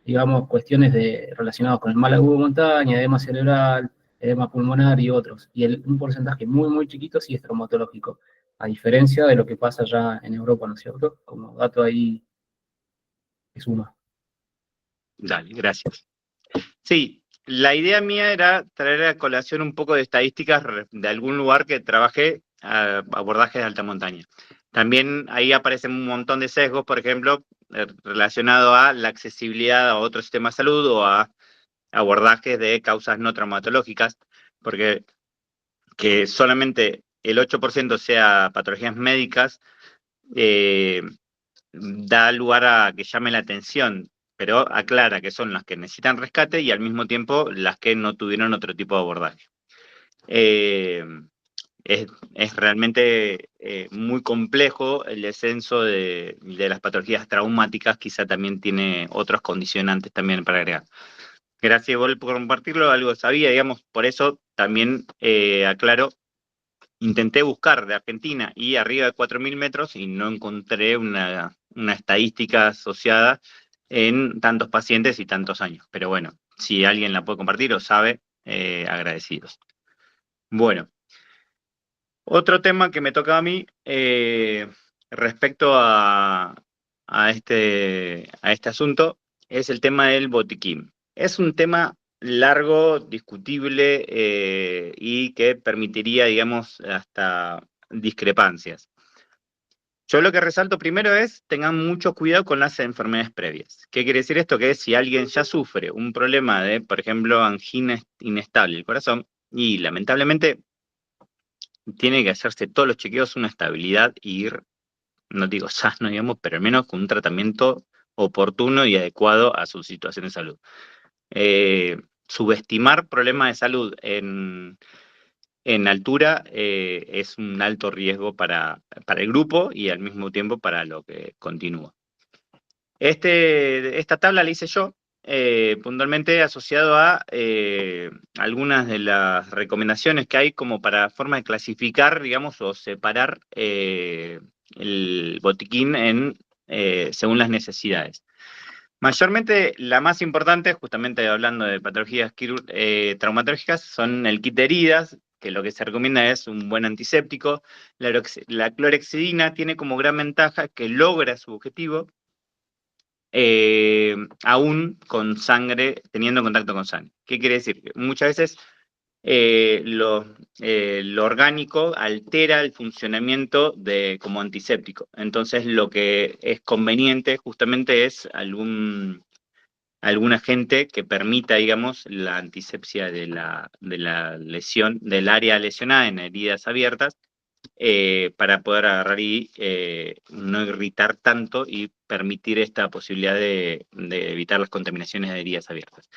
digamos, cuestiones relacionadas con el mal agudo de montaña, edema cerebral, edema pulmonar y otros. Y un porcentaje muy, muy chiquito sí es traumatológico, a diferencia de lo que pasa ya en Europa, ¿no es cierto? Como dato ahí que suma. Dale, gracias. Sí, la idea mía era traer a colación un poco de estadísticas de algún lugar que trabajé a abordajes de alta montaña. También ahí aparecen un montón de sesgos, por ejemplo, relacionado a la accesibilidad a otro sistema de salud o a abordajes de causas no traumatológicas, porque que solamente el 8% sea patologías médicas, da lugar a que llame la atención, pero aclara que son las que necesitan rescate y al mismo tiempo las que no tuvieron otro tipo de abordaje. Es realmente muy complejo el descenso de las patologías traumáticas, quizá también tiene otros condicionantes también para agregar. Gracias, Vol, por compartirlo, algo sabía, digamos, por eso también aclaro, intenté buscar de Argentina y arriba de 4.000 metros y no encontré una estadística asociada en tantos pacientes y tantos años. Pero bueno, si alguien la puede compartir o sabe, agradecidos. Bueno, otro tema que me toca a mí respecto a este asunto es el tema del botiquín. Es un tema largo, discutible y que permitiría, digamos, hasta discrepancias. Yo lo que resalto primero es tengan mucho cuidado con las enfermedades previas. ¿Qué quiere decir esto? Que si alguien ya sufre un problema de, por ejemplo, angina inestable del corazón, y lamentablemente tiene que hacerse todos los chequeos, una estabilidad y ir, no digo sano, digamos, pero al menos con un tratamiento oportuno y adecuado a su situación de salud. Subestimar problemas de salud en altura es un alto riesgo para el grupo y al mismo tiempo para lo que continúa. Esta tabla la hice yo, puntualmente asociado a algunas de las recomendaciones que hay como para forma de clasificar, digamos, o separar el botiquín según las necesidades. Mayormente, la más importante, justamente hablando de patologías traumatológicas, son el kit de heridas, que lo que se recomienda es un buen antiséptico. La clorexidina tiene como gran ventaja que logra su objetivo, aún con sangre, teniendo contacto con sangre. ¿Qué quiere decir? Que muchas veces lo orgánico altera el funcionamiento como antiséptico. Entonces, lo que es conveniente justamente es algún agente que permita, digamos, la antisepsia de la lesión, del área lesionada en heridas abiertas, para poder agarrar y no irritar tanto y permitir esta posibilidad de evitar las contaminaciones de heridas abiertas.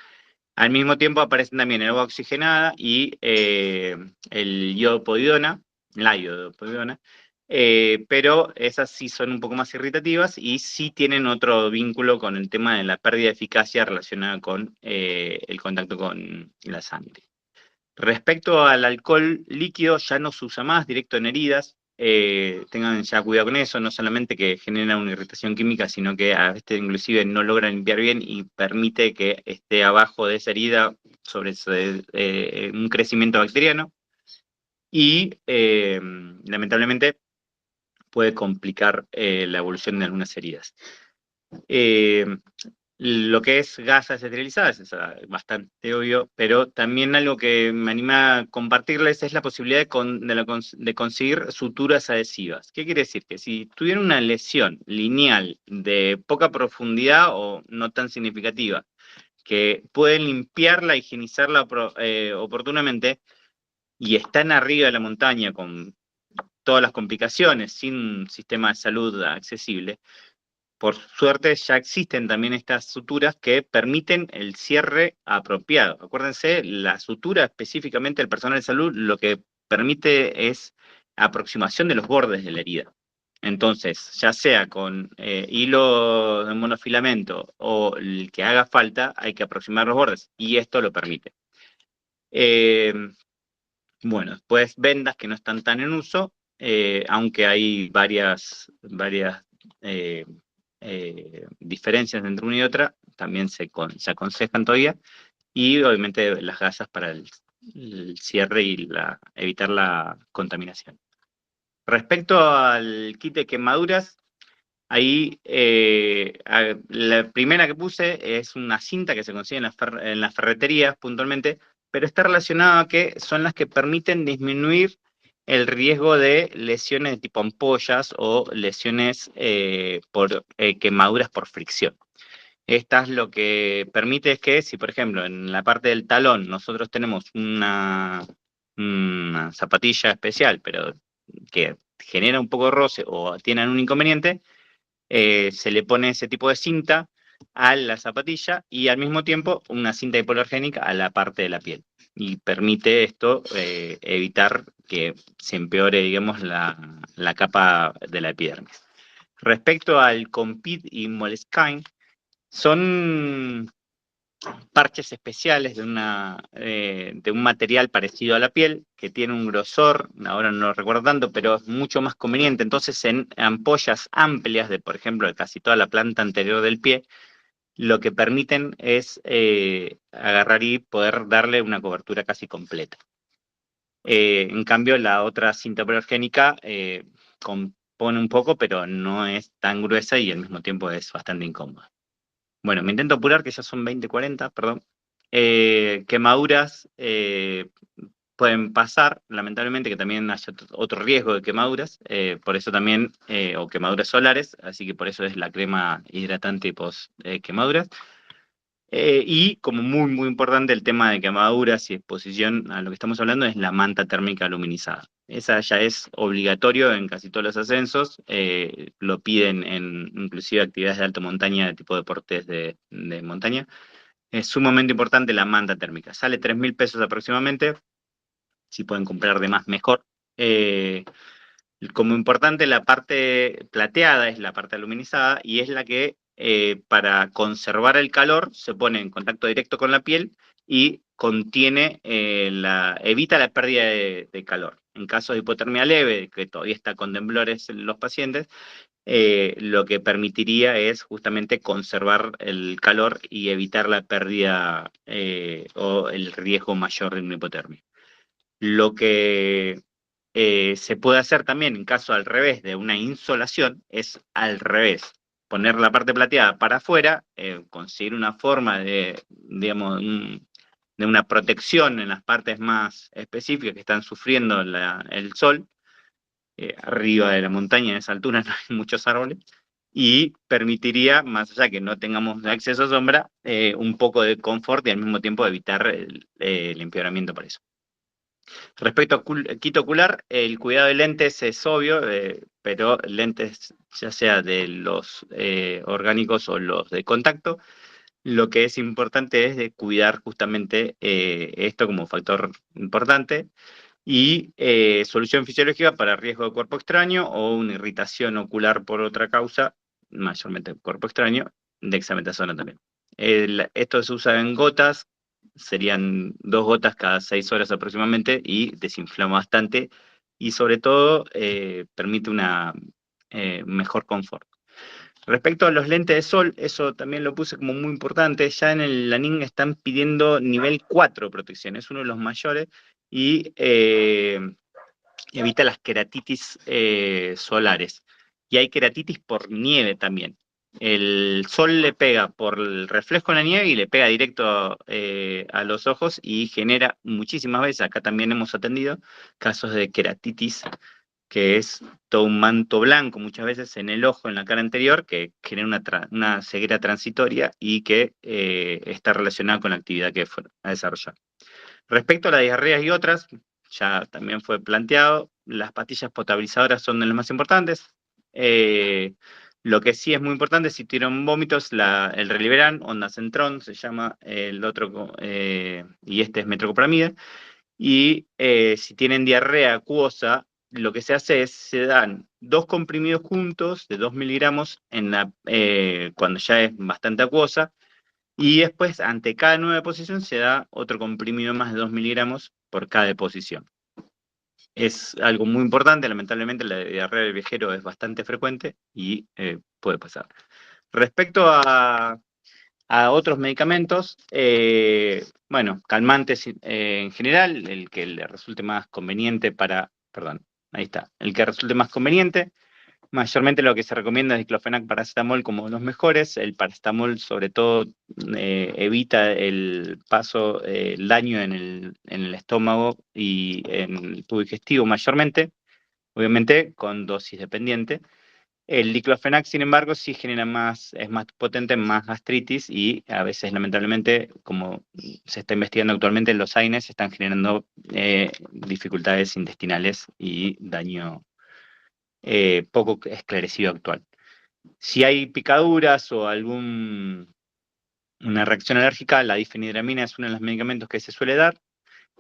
Al mismo tiempo aparecen también el agua oxigenada y el iodopovidona, la iodopovidona, pero esas sí son un poco más irritativas y sí tienen otro vínculo con el tema de la pérdida de eficacia relacionada con el contacto con la sangre. Respecto al alcohol líquido, ya no se usa más directo en heridas. Tengan ya cuidado con eso, no solamente que genera una irritación química, sino que a veces inclusive no logra limpiar bien y permite que esté abajo de esa herida sobre un crecimiento bacteriano. Y lamentablemente puede complicar la evolución de algunas heridas. Lo que es gasas esterilizadas es bastante obvio, pero también algo que me anima a compartirles es la posibilidad de conseguir suturas adhesivas. ¿Qué quiere decir? Que si tuvieran una lesión lineal de poca profundidad o no tan significativa, que pueden limpiarla, higienizarla oportunamente, y están arriba de la montaña con todas las complicaciones, sin un sistema de salud accesible, por suerte ya existen también estas suturas que permiten el cierre apropiado. Acuérdense, la sutura específicamente del personal de salud lo que permite es aproximación de los bordes de la herida. Entonces, ya sea con hilo de monofilamento o el que haga falta, hay que aproximar los bordes y esto lo permite. Bueno, después vendas que no están tan en uso, aunque hay varias diferencias entre una y otra, también se aconsejan todavía, y obviamente las gasas para el cierre y evitar la contaminación. Respecto al kit de quemaduras, ahí la primera que puse es una cinta que se consigue en las ferreterías puntualmente, pero está relacionada a que son las que permiten disminuir el riesgo de lesiones de tipo ampollas o lesiones por quemaduras por fricción. Estas lo que permite es que si, por ejemplo, en la parte del talón nosotros tenemos una zapatilla especial, pero que genera un poco de roce o tienen un inconveniente, se le pone ese tipo de cinta a la zapatilla y al mismo tiempo una cinta hipoalergénica a la parte de la piel. Y permite esto evitar que se empeore, digamos, la capa de la epidermis. Respecto al Compeed y Moleskine, son parches especiales de un material parecido a la piel, que tiene un grosor, ahora no lo recuerdo tanto, pero es mucho más conveniente. Entonces, en ampollas amplias de, por ejemplo, de casi toda la planta anterior del pie, lo que permiten es agarrar y poder darle una cobertura casi completa. En cambio, la otra cinta hipoalergénica compone un poco, pero no es tan gruesa y al mismo tiempo es bastante incómoda. Bueno, me intento apurar, que ya son 20:40, perdón. Quemaduras pueden pasar, lamentablemente, que también haya otro riesgo de quemaduras, por eso también, o quemaduras solares, así que por eso es la crema hidratante post quemaduras. Y como muy, muy importante el tema de quemaduras y exposición a lo que estamos hablando es la manta térmica luminizada. Esa ya es obligatorio en casi todos los ascensos, lo piden en inclusive actividades de alta montaña, de tipo deportes de montaña. Es sumamente importante la manta térmica. Sale 3.000 pesos aproximadamente, si pueden comprar de más mejor. Como importante, la parte plateada es la parte aluminizada y es la que para conservar el calor, se pone en contacto directo con la piel y contiene, evita la pérdida de calor. En caso de hipotermia leve, que todavía está con temblores en los pacientes, lo que permitiría es justamente conservar el calor y evitar la pérdida o el riesgo mayor de una hipotermia. Lo que se puede hacer también en caso al revés de una insolación es al revés. Poner la parte plateada para afuera, conseguir una forma de, digamos, de una protección en las partes más específicas que están sufriendo el sol. Arriba de la montaña, en esa altura, no hay muchos árboles, y permitiría, más allá que no tengamos acceso a sombra, un poco de confort y al mismo tiempo evitar el empeoramiento por eso. Respecto a kit ocular, el cuidado de lentes es obvio, pero lentes ya sea de los orgánicos o los de contacto, lo que es importante es de cuidar justamente esto como factor importante. Y solución fisiológica para riesgo de cuerpo extraño o una irritación ocular por otra causa, mayormente cuerpo extraño, dexametasona también. Esto se usa en gotas, serían 2 gotas cada 6 horas aproximadamente y desinflama bastante y sobre todo permite una mejor confort. Respecto a los lentes de sol, eso también lo puse como muy importante. Ya en el Lanin están pidiendo nivel 4 protección, es uno de los mayores y evita las queratitis solares. Y hay queratitis por nieve también. El sol le pega por el reflejo en la nieve y le pega directo a los ojos y genera muchísimas veces, acá también hemos atendido, casos de queratitis, que es todo un manto blanco muchas veces en el ojo, en la cara anterior, que genera una ceguera transitoria y que está relacionada con la actividad que fue a desarrollar. Respecto a las diarreas y otras, ya también fue planteado, las pastillas potabilizadoras son de las más importantes. Lo que sí es muy importante, si tienen vómitos, el Reliberan, Ondansetron, se llama el otro, y este es metoclopramida. Y si tienen diarrea acuosa, lo que se hace es, se dan 2 comprimidos juntos de 2 miligramos cuando ya es bastante acuosa, y después, ante cada nueva deposición, se da otro comprimido más de 2 miligramos por cada deposición. Es algo muy importante, lamentablemente la diarrea del viajero es bastante frecuente y puede pasar. Respecto a otros medicamentos, bueno, calmantes en general, el que le resulte más conveniente el que resulte más conveniente. Mayormente lo que se recomienda es diclofenac, paracetamol como los mejores. El paracetamol sobre todo evita el paso, el daño en el estómago y en el tubo digestivo mayormente, obviamente con dosis dependiente. El diclofenac, sin embargo, sí genera es más potente, más gastritis y a veces, lamentablemente, como se está investigando actualmente, los AINES están generando dificultades intestinales y daño poco esclarecido actual. Si hay picaduras o una reacción alérgica, la difenhidramina es uno de los medicamentos que se suele dar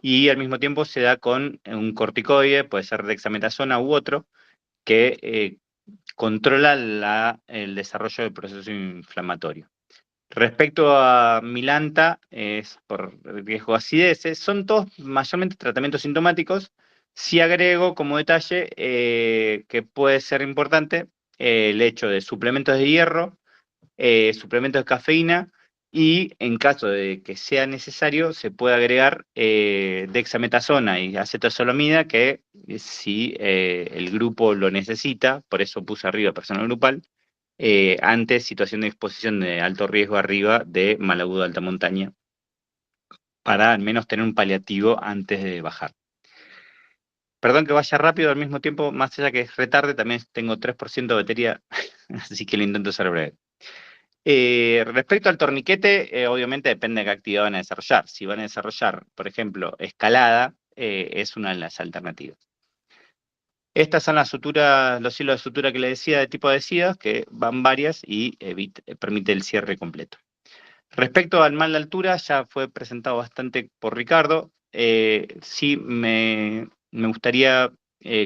y al mismo tiempo se da con un corticoide, puede ser dexametasona u otro, que controla el desarrollo del proceso inflamatorio. Respecto a Milanta, es por riesgo de acideces, son todos mayormente tratamientos sintomáticos. Sí agrego como detalle que puede ser importante el hecho de suplementos de hierro, suplementos de cafeína y en caso de que sea necesario se puede agregar dexametasona y acetazolamida que si el grupo lo necesita, por eso puse arriba personal grupal, ante situación de exposición de alto riesgo arriba de mal agudo de alta montaña, para al menos tener un paliativo antes de bajar. Perdón que vaya rápido, al mismo tiempo, más allá que es retarde, también tengo 3% de batería, así que lo intento ser breve. Respecto al torniquete, obviamente depende de qué actividad van a desarrollar. Si van a desarrollar, por ejemplo, escalada, es una de las alternativas. Estas son las suturas, los hilos de sutura que le decía, de tipo adhesivas, que van varias y permite el cierre completo. Respecto al mal de altura, ya fue presentado bastante por Ricardo. Sí me gustaría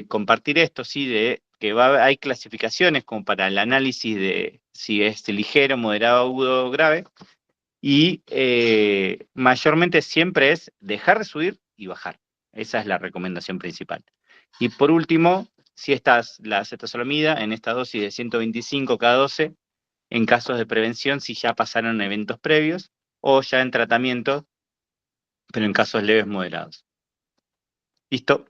compartir esto, sí, de que hay clasificaciones como para el análisis de si es ligero, moderado, agudo o grave, y mayormente siempre es dejar de subir y bajar. Esa es la recomendación principal. Y por último, si la acetazolamida en esta dosis de 125 cada 12, en casos de prevención, si ya pasaron eventos previos, o ya en tratamiento, pero en casos leves moderados. ¿Listo?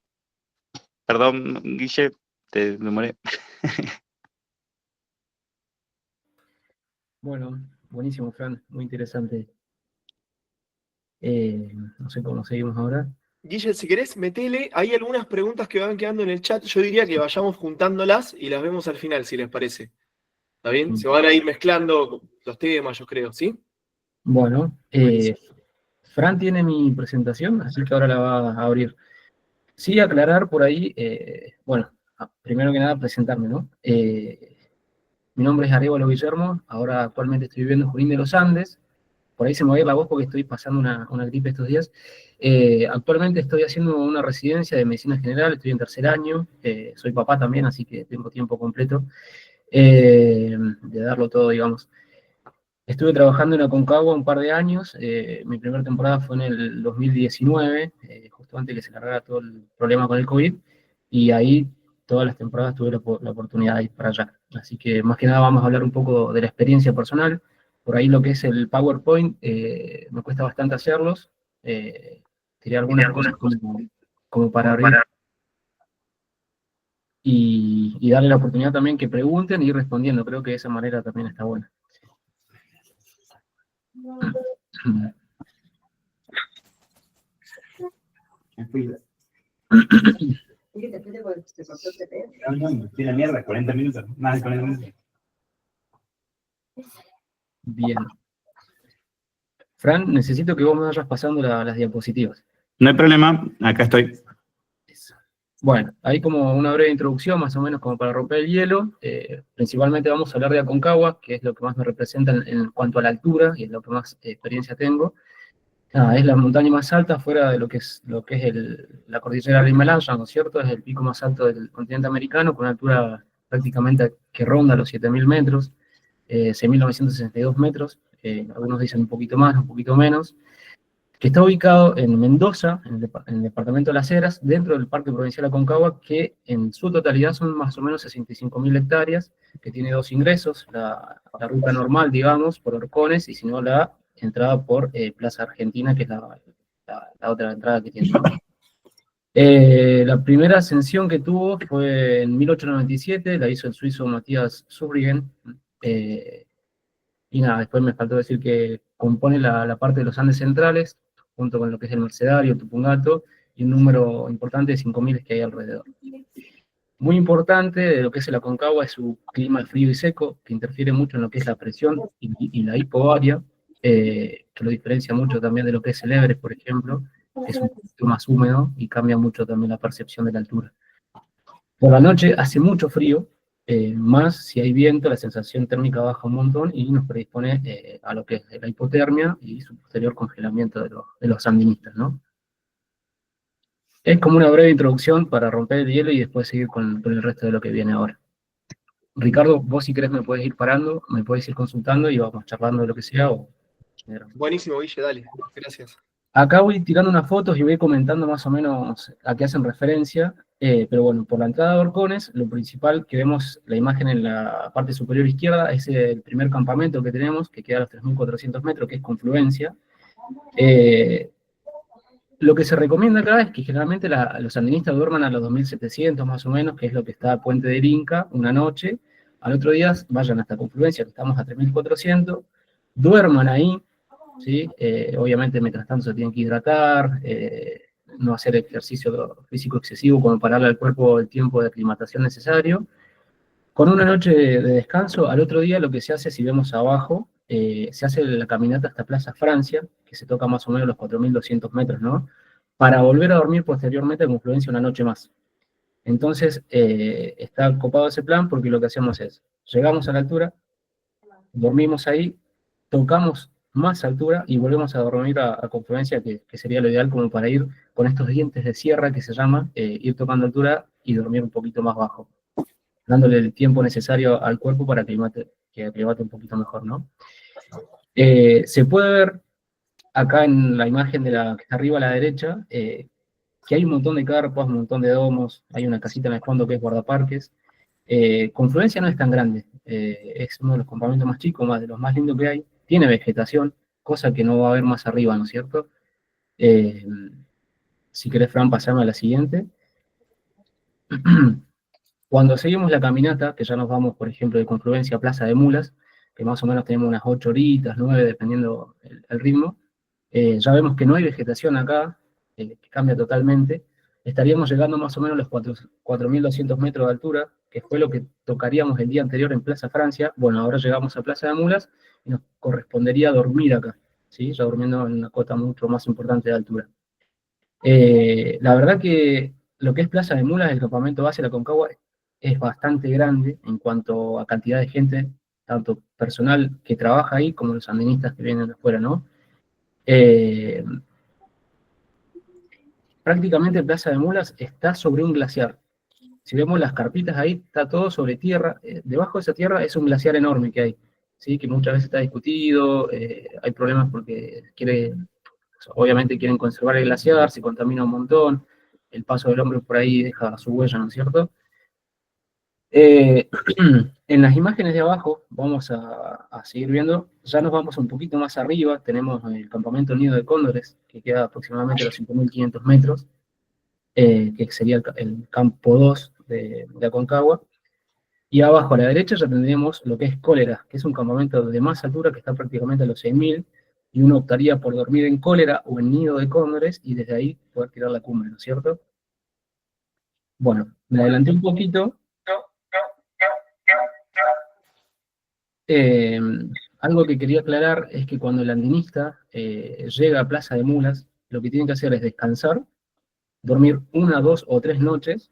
Perdón, Guille, te demoré. Bueno, buenísimo, Fran, muy interesante. No sé cómo seguimos ahora. Guille, si querés, metele. Hay algunas preguntas que van quedando en el chat. Yo diría que vayamos juntándolas y las vemos al final, si les parece. ¿Está bien? Se van a ir mezclando los temas, yo creo, ¿sí? Bueno, Fran tiene mi presentación, así que ahora la va a abrir. Sí, aclarar por ahí, bueno, primero que nada presentarme, ¿no? Mi nombre es Arévalo Guillermo, ahora actualmente estoy viviendo en Junín de los Andes. Por ahí se me va a ir la voz porque estoy pasando una gripe estos días. Actualmente estoy haciendo una residencia de medicina general, estoy en tercer año, soy papá también, así que tengo tiempo completo de darlo todo, digamos. Estuve trabajando en Aconcagua un par de años, mi primera temporada fue en el 2019, justo antes que se largara todo el problema con el COVID, y ahí todas las temporadas tuve la oportunidad de ir para allá. Así que más que nada vamos a hablar un poco de la experiencia personal. Por ahí lo que es el PowerPoint, me cuesta bastante hacerlos. Tiré algunas cosas como para abrir y darle la oportunidad también que pregunten y ir respondiendo. Creo que de esa manera también está buena. Tiene mierda, 40 minutos, más de 40 minutos. Bien. Fran, necesito que vos me vayas pasando las diapositivas. No hay problema, acá estoy. Bueno, hay como una breve introducción, más o menos como para romper el hielo. Principalmente vamos a hablar de Aconcagua, que es lo que más me representa en cuanto a la altura, y es lo que más experiencia tengo. Es la montaña más alta fuera de lo que es la cordillera del Himalaya, ¿no es cierto? Es el pico más alto del continente americano, con una altura prácticamente que ronda los 7.000 metros, 6.962 metros, algunos dicen un poquito más, un poquito menos, que está ubicado en Mendoza, en el departamento de Las Heras, dentro del Parque Provincial Aconcagua, que en su totalidad son más o menos 65.000 hectáreas, que tiene dos ingresos, la ruta normal, digamos, por Horcones, y si no la entrada por Plaza Argentina, que es la otra entrada que tiene. La primera ascensión que tuvo fue en 1897, la hizo el suizo Matías Zurbriggen, y nada, después me faltó decir que compone la parte de los Andes centrales, junto con lo que es el Mercedario, Tupungato, y un número importante de 5.000 que hay alrededor. Muy importante de lo que es el Aconcagua es su clima frío y seco, que interfiere mucho en lo que es la presión y la hipobaria, que lo diferencia mucho también de lo que es el Everest, por ejemplo, que es un poquito más húmedo y cambia mucho también la percepción de la altura. Por la noche hace mucho frío, más si hay viento, la sensación térmica baja un montón y nos predispone a lo que es la hipotermia y su posterior congelamiento de los sandinistas, ¿no? Es como una breve introducción para romper el hielo y después seguir con el resto de lo que viene ahora. Ricardo, vos si querés me puedes ir parando, me puedes ir consultando y vamos charlando de lo que sea. Buenísimo, Guille, dale. Gracias. Acá voy tirando unas fotos y voy comentando más o menos a qué hacen referencia, pero bueno, por la entrada de Horcones, lo principal que vemos, la imagen en la parte superior izquierda, es el primer campamento que tenemos, que queda a los 3.400 metros, que es Confluencia. Lo que se recomienda acá es que generalmente los sandinistas duerman a los 2.700 más o menos, que es lo que está a Puente del Inca, una noche. Al otro día vayan hasta Confluencia, que estamos a 3.400, duerman ahí, ¿sí? Obviamente mientras tanto se tienen que hidratar, no hacer ejercicio físico excesivo como para darle al cuerpo el tiempo de aclimatación necesario. Con una noche de descanso, al otro día lo que se hace, si vemos abajo, se hace la caminata hasta Plaza Francia, que se toca más o menos los 4.200 metros, ¿no? Para volver a dormir posteriormente a Confluencia una noche más. Entonces, está copado ese plan porque lo que hacemos es, llegamos a la altura, dormimos ahí, tocamos más altura y volvemos a dormir a Confluencia, que sería lo ideal como para ir con estos dientes de sierra que se llama, ir tocando altura y dormir un poquito más bajo. dándole el tiempo necesario al cuerpo para que aclimate un poquito mejor, ¿no? Se puede ver acá en la imagen de la que está arriba a la derecha, que hay un montón de carpas, un montón de domos, hay una casita en el fondo que es guardaparques. Confluencia no es tan grande, es uno de los campamentos más chicos, más de los más lindos que hay, tiene vegetación, cosa que no va a haber más arriba, ¿no es cierto? Si querés, Fran, pasame a la siguiente. Cuando seguimos la caminata, que ya nos vamos, por ejemplo, de Confluencia a Plaza de Mulas, que más o menos tenemos unas 8 horitas, 9, dependiendo el ritmo, ya vemos que no hay vegetación acá, que cambia totalmente. Estaríamos llegando más o menos a los 4.200 metros de altura, que fue lo que tocaríamos el día anterior en Plaza Francia. Bueno, ahora llegamos a Plaza de Mulas y nos correspondería dormir acá, ¿sí? Ya durmiendo en una cota mucho más importante de altura. La verdad que lo que es Plaza de Mulas, el campamento base de la Concagua, es bastante grande en cuanto a cantidad de gente, tanto personal que trabaja ahí como los andinistas que vienen de afuera, ¿no? Prácticamente Plaza de Mulas está sobre un glaciar. Si vemos las carpitas ahí, está todo sobre tierra. Debajo de esa tierra es un glaciar enorme que hay, ¿sí? Que muchas veces está discutido, hay problemas porque obviamente quieren conservar el glaciar, se contamina un montón, el paso del hombre por ahí deja su huella, ¿no es cierto? En las imágenes de abajo, vamos a seguir viendo, ya nos vamos un poquito más arriba, tenemos el campamento Nido de Cóndores, que queda aproximadamente a los 5.500 metros, que sería el campo 2 de Aconcagua, y abajo a la derecha ya tendríamos lo que es Cólera, que es un campamento de más altura que está prácticamente a los 6.000, y uno optaría por dormir en Cólera o en Nido de Cóndores, y desde ahí poder tirar la cumbre, ¿no es cierto? Bueno, me adelanté un poquito. Algo que quería aclarar es que cuando el andinista llega a Plaza de Mulas, lo que tiene que hacer es descansar, dormir 1, 2 o 3 noches,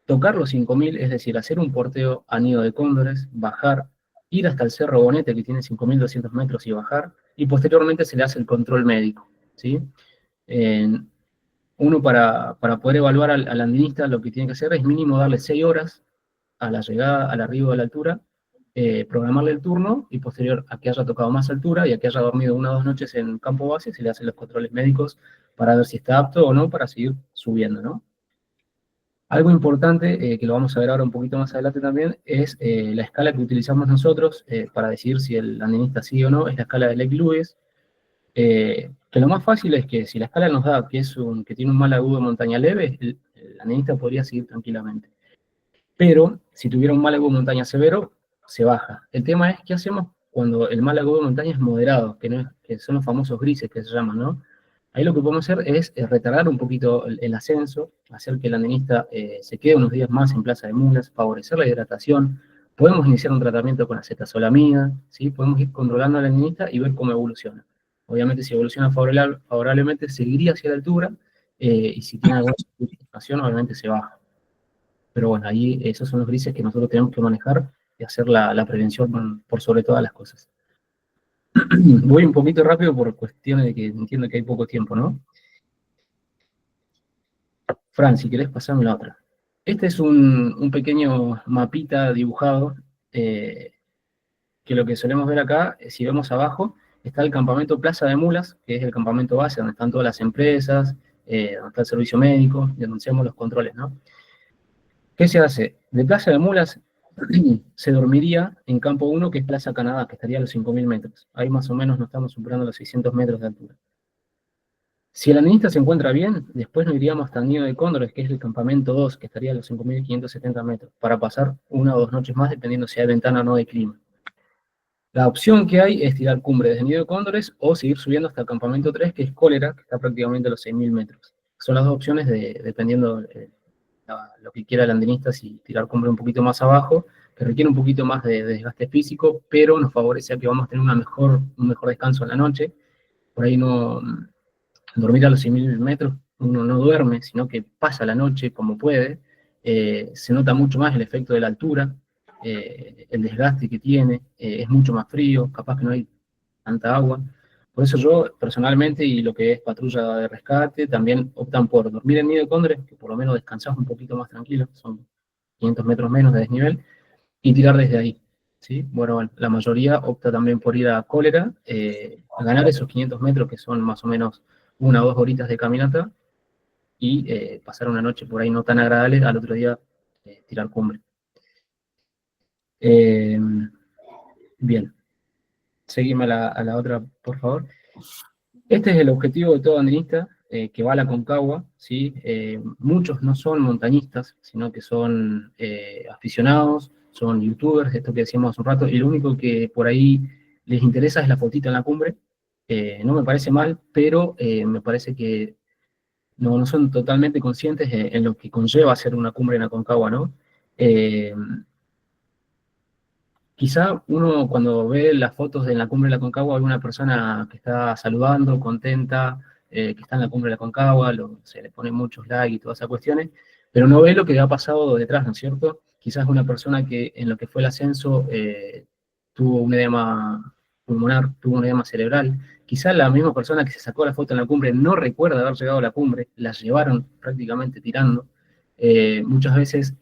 tocar los 5.000, es decir, hacer un porteo a Nido de Cóndores, bajar, ir hasta el Cerro Bonete, que tiene 5.200 metros, y bajar, y posteriormente se le hace el control médico, ¿sí? Uno para poder evaluar al andinista lo que tiene que hacer es mínimo darle 6 horas a la llegada, al arribo de la altura, programarle el turno, y posterior a que haya tocado más altura y a que haya dormido 1 o 2 noches en campo base, se le hacen los controles médicos para ver si está apto o no para seguir subiendo, ¿no? Algo importante, que lo vamos a ver ahora un poquito más adelante también, es la escala que utilizamos nosotros para decidir si el andinista sigue o no, es la escala de Lake-Lewis, que lo más fácil es que si la escala nos da que tiene un mal agudo de montaña leve, el andinista podría seguir tranquilamente. Pero si tuviera un mal agudo de montaña severo, se baja. El tema es qué hacemos cuando el mal agudo de montaña es moderado, que son los famosos grises que se llaman, ¿no? Ahí lo que podemos hacer es retardar un poquito el ascenso, hacer que el andinista se quede unos días más en Plaza de Mulas, favorecer la hidratación. Podemos iniciar un tratamiento con acetazolamida, ¿sí? Podemos ir controlando al andinista y ver cómo evoluciona. Obviamente, si evoluciona favorablemente, seguiría hacia la altura, y si tiene alguna situación, obviamente se baja. Pero bueno, ahí esos son los grises que nosotros tenemos que manejar y hacer la prevención por sobre todas las cosas. Voy un poquito rápido por cuestiones de que entiendo que hay poco tiempo, ¿no? Fran, si querés pasarme la otra. Este es un pequeño mapita dibujado, que lo que solemos ver acá, si vemos abajo, está el campamento Plaza de Mulas, que es el campamento base, donde están todas las empresas, donde está el servicio médico, y donde hacemos los controles, ¿no? ¿Qué se hace? De Plaza de Mulas se dormiría en campo 1, que es Plaza Canadá, que estaría a los 5.000 metros. Ahí más o menos no estamos superando los 600 metros de altura. Si el andinista se encuentra bien, después nos iríamos hasta el Nido de Cóndores, que es el campamento 2, que estaría a los 5.570 metros, para pasar 1 o 2 noches más, dependiendo si hay ventana o no de clima. La opción que hay es tirar cumbre desde Nido de Cóndores o seguir subiendo hasta el campamento 3, que es Cólera, que está prácticamente a los 6.000 metros. Son las dos opciones dependiendo lo que quiera el andinista, si tirar cumbre un poquito más abajo, que requiere un poquito más de desgaste físico, pero nos favorece a que vamos a tener un mejor descanso en la noche. Por ahí no dormir a los 6.000 metros, uno no duerme, sino que pasa la noche como puede, se nota mucho más el efecto de la altura, el desgaste que tiene, es mucho más frío, capaz que no hay tanta agua. Por eso yo, personalmente, y lo que es patrulla de rescate, también optan por dormir en Nido de Cóndores, que por lo menos descansás un poquito más tranquilo, son 500 metros menos de desnivel, y tirar desde ahí, ¿sí? Bueno, la mayoría opta también por ir a Cólera, a ganar esos 500 metros, que son más o menos 1 o 2 horitas de caminata, y pasar una noche por ahí no tan agradable, al otro día tirar cumbre. Bien, seguime a la otra, por favor. Este es el objetivo de todo andinista que va a la Concagua, ¿sí? Muchos no son montañistas, sino que son aficionados, son youtubers, esto que decíamos hace un rato, y lo único que por ahí les interesa es la fotita en la cumbre. No me parece mal, pero me parece que no son totalmente conscientes en lo que conlleva hacer una cumbre en la Concagua, ¿no? Quizá uno cuando ve las fotos de la cumbre de la Concagua, ve una persona que está saludando, contenta, que está en la cumbre de la Concagua, se le ponen muchos likes y todas esas cuestiones, pero no ve lo que ha pasado detrás, ¿no es cierto? Quizás una persona que en lo que fue el ascenso tuvo un edema pulmonar, tuvo un edema cerebral. Quizás la misma persona que se sacó la foto en la cumbre no recuerda haber llegado a la cumbre, la llevaron prácticamente tirando. Muchas veces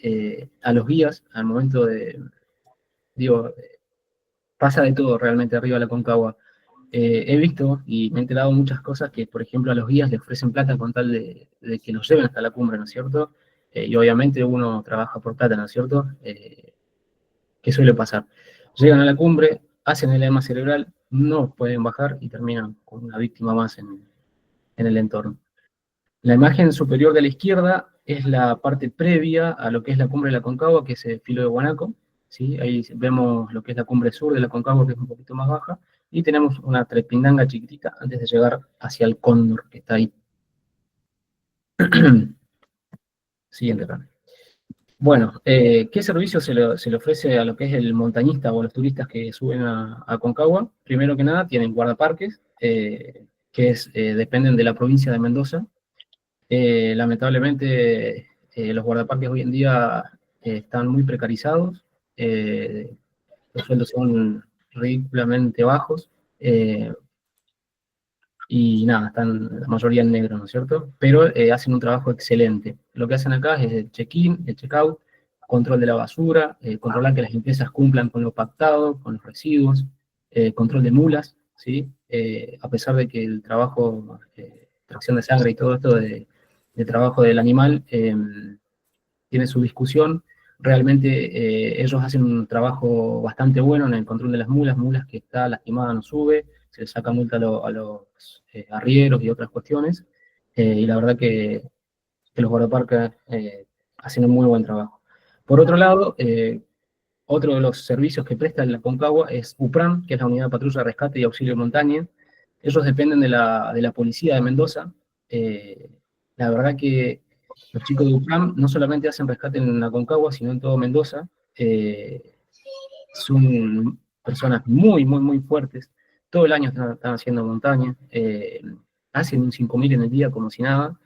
a los guías, al momento de, digo, pasa de todo realmente arriba de la Concagua. He visto y me he enterado muchas cosas que, por ejemplo, a los guías les ofrecen plata con tal de que los lleven hasta la cumbre, ¿no es cierto? Y obviamente uno trabaja por plata, ¿no es cierto? ¿Qué suele pasar? Llegan a la cumbre, hacen el edema cerebral, no pueden bajar y terminan con una víctima más en el entorno. La imagen superior de la izquierda es la parte previa a lo que es la cumbre de la Concagua, que es el Filo de Guanaco, ¿sí? Ahí vemos lo que es la cumbre sur de la Concagua, que es un poquito más baja, y tenemos una trepindanga chiquitita antes de llegar hacia el Cóndor, que está ahí. Siguiente plano. Bueno, ¿qué servicio se le ofrece a lo que es el montañista o a los turistas que suben a Concagua? Primero que nada, tienen guardaparques, dependen de la provincia de Mendoza. Lamentablemente, los guardaparques hoy en día están muy precarizados, los sueldos son ridículamente bajos, y nada, están la mayoría en negro, ¿no es cierto? Pero hacen un trabajo excelente. Lo que hacen acá es el check-in, el check-out, control de la basura, controlar que las empresas cumplan con lo pactado, con los residuos, control de mulas, ¿sí? A pesar de que el trabajo, extracción de sangre y todo esto de trabajo del animal tiene su discusión, realmente ellos hacen un trabajo bastante bueno en el control de las mulas que está lastimada no sube, se le saca multa a los arrieros y otras cuestiones, y la verdad que los guardaparques hacen un muy buen trabajo. Por otro lado, otro de los servicios que presta la Concagua es UPRAM, que es la Unidad de Patrulla, Rescate y Auxilio de Montaña. Ellos dependen de la policía de Mendoza. La verdad que los chicos de UPRAM no solamente hacen rescate en la Concagua, sino en todo Mendoza. Son personas muy, muy, muy fuertes. Todo el año están haciendo montaña. Hacen un 5000 en el día como si nada.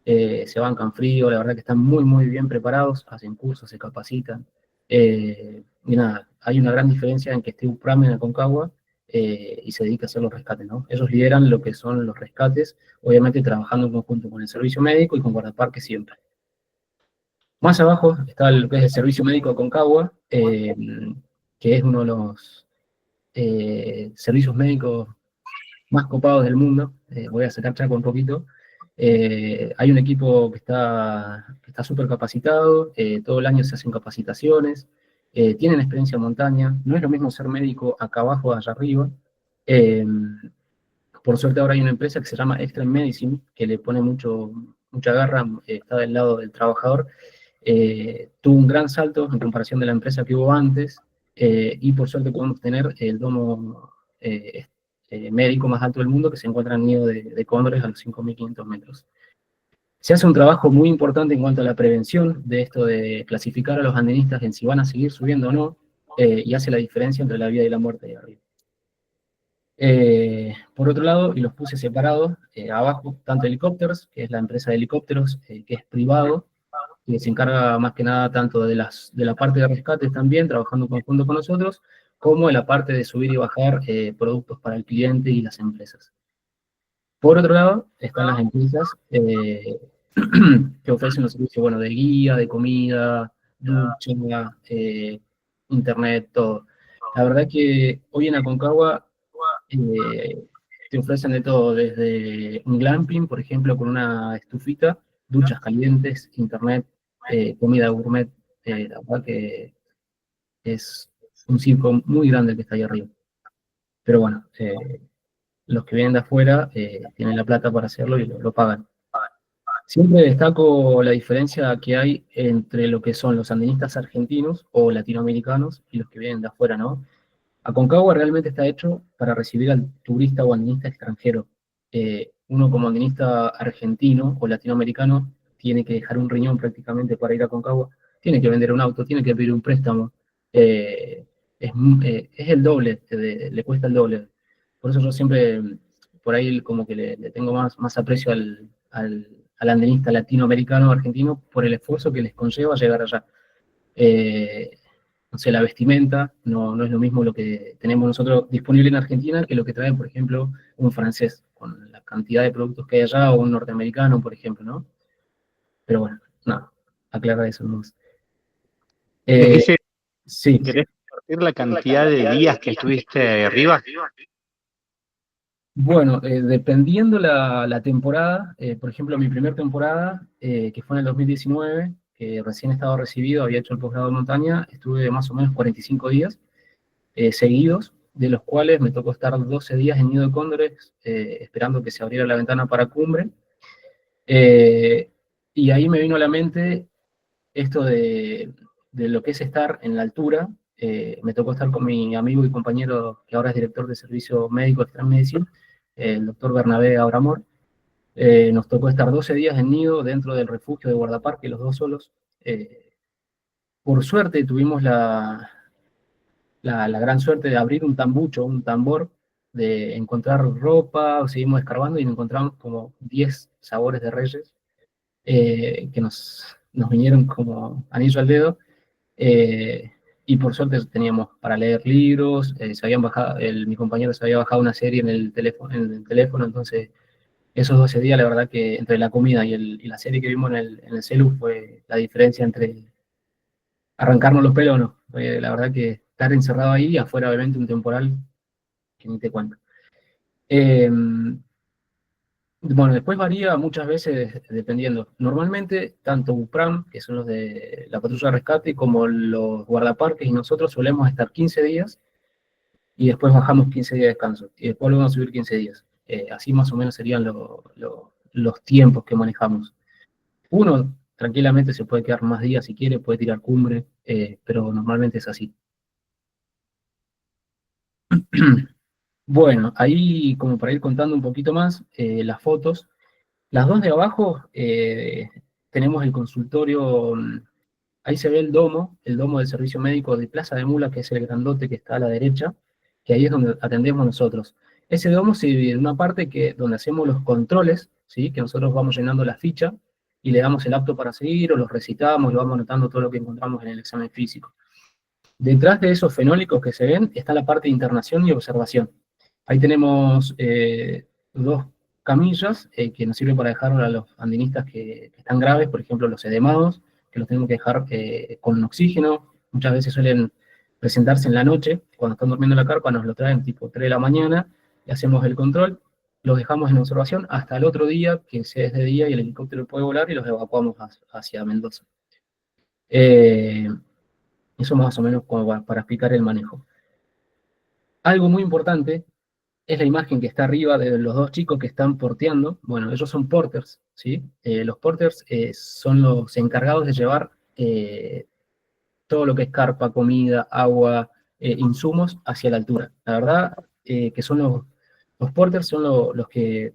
Se bancan frío, la verdad que están muy, muy bien preparados, hacen cursos, se capacitan. Y nada, hay una gran diferencia en que esté UPRAM en Aconcagua y se dedica a hacer los rescates, ¿no? Ellos lideran lo que son los rescates, obviamente trabajando en conjunto con el servicio médico y con guardaparques siempre. Más abajo está lo que es el servicio médico de Aconcagua, que es uno de los servicios médicos más copados del mundo. Voy a sacar chaco un poquito. Hay un equipo que está súper capacitado, todo el año se hacen capacitaciones, tienen experiencia en montaña, no es lo mismo ser médico acá abajo, allá arriba. Por suerte ahora hay una empresa que se llama Extreme Medicine, que le pone mucha garra, está del lado del trabajador. Tuvo un gran salto en comparación de la empresa que hubo antes, y por suerte podemos tener el domo médico más alto del mundo, que se encuentra en el nido de cóndores a los 5.500 metros. Se hace un trabajo muy importante en cuanto a la prevención de esto de clasificar a los andinistas en si van a seguir subiendo o no, y hace la diferencia entre la vida y la muerte de arriba. Por otro lado, y los puse separados, abajo, tanto Helicópteros, que es la empresa de helicópteros, que es privado, que se encarga más que nada tanto de la parte de rescates también, trabajando en conjunto con nosotros, como de la parte de subir y bajar productos para el cliente y las empresas. Por otro lado, están las empresas que ofrecen los servicios, bueno, de guía, de comida, ducha, internet, todo. La verdad que hoy en Aconcagua te ofrecen de todo, desde un glamping, por ejemplo, con una estufita, duchas calientes, internet, comida gourmet. La verdad que es un circo muy grande el que está ahí arriba. Pero bueno, los que vienen de afuera tienen la plata para hacerlo y lo pagan. Siempre destaco la diferencia que hay entre lo que son los andinistas argentinos o latinoamericanos y los que vienen de afuera, ¿no? Aconcagua realmente está hecho para recibir al turista o andinista extranjero. Uno como andinista argentino o latinoamericano tiene que dejar un riñón prácticamente para ir a Aconcagua, tiene que vender un auto, tiene que pedir un préstamo. eh, es el doble, le cuesta el doble. Por eso yo siempre, por ahí como que le tengo más aprecio al andinista latinoamericano o argentino por el esfuerzo que les conlleva llegar allá. Eh, no sé, la vestimenta no es lo mismo lo que tenemos nosotros disponible en Argentina que lo que trae, por ejemplo, un francés, con la cantidad de productos que hay allá, o un norteamericano, por ejemplo, ¿no? Pero bueno, no, aclara eso nomás. Ese, Sí. ¿querés compartir la cantidad de días que estuviste arriba? Bueno, dependiendo la temporada, por ejemplo, mi primera temporada, que fue en el 2019, que recién estaba recibido, había hecho el posgrado de montaña, estuve más o menos 45 días seguidos, de los cuales me tocó estar 12 días en Nido de Cóndores, esperando que se abriera la ventana para cumbre. Y ahí me vino a la mente esto de lo que es estar en la altura. Me tocó estar con mi amigo y compañero, que ahora es director de servicio médico de Extreme Medicine, el doctor Bernabé Abramor. Nos tocó estar 12 días en Nido, dentro del refugio de guardaparque, los dos solos. Por suerte tuvimos la gran suerte de abrir un tambucho, un tambor, de encontrar ropa, seguimos escarbando y encontramos como 10 sabores de reyes que nos vinieron como anillo al dedo. Y por suerte teníamos para leer libros, se habían bajado, mi compañero se había bajado una serie en el teléfono, entonces esos 12 días, la verdad que entre la comida y la serie que vimos en el celu fue la diferencia entre arrancarnos los pelos o no. La verdad que estar encerrado ahí, afuera obviamente un temporal que ni te cuento. Bueno, después varía muchas veces dependiendo. Normalmente, tanto UPRAM, que son los de la patrulla de rescate, como los guardaparques y nosotros solemos estar 15 días y después bajamos 15 días de descanso y después volvemos a subir 15 días. Así más o menos serían los tiempos que manejamos. Uno tranquilamente se puede quedar más días si quiere, puede tirar cumbre, pero normalmente es así. Bueno, ahí como para ir contando un poquito más, las fotos. Las dos de abajo tenemos el consultorio, ahí se ve el domo del servicio médico de Plaza de Mula, que es el grandote que está a la derecha, que ahí es donde atendemos nosotros. Ese domo se divide en una parte donde hacemos los controles, ¿sí? Que nosotros vamos llenando la ficha y le damos el apto para seguir, o los recitamos y vamos anotando todo lo que encontramos en el examen físico. Detrás de esos fenólicos que se ven está la parte de internación y observación. Ahí tenemos dos camillas que nos sirven para dejar a los andinistas que están graves, por ejemplo los edemados, que los tenemos que dejar con oxígeno. Muchas veces suelen presentarse en la noche, cuando están durmiendo en la carpa, nos lo traen tipo 3 de la mañana, y hacemos el control, los dejamos en observación hasta el otro día, que sea es de día y el helicóptero puede volar, y los evacuamos hacia Mendoza. Eso más o menos como para explicar el manejo. Algo muy importante es la imagen que está arriba de los dos chicos que están porteando. Bueno, ellos son porters, ¿sí? Los porters son los encargados de llevar todo lo que es carpa, comida, agua, insumos hacia la altura. La verdad que son los porters son los que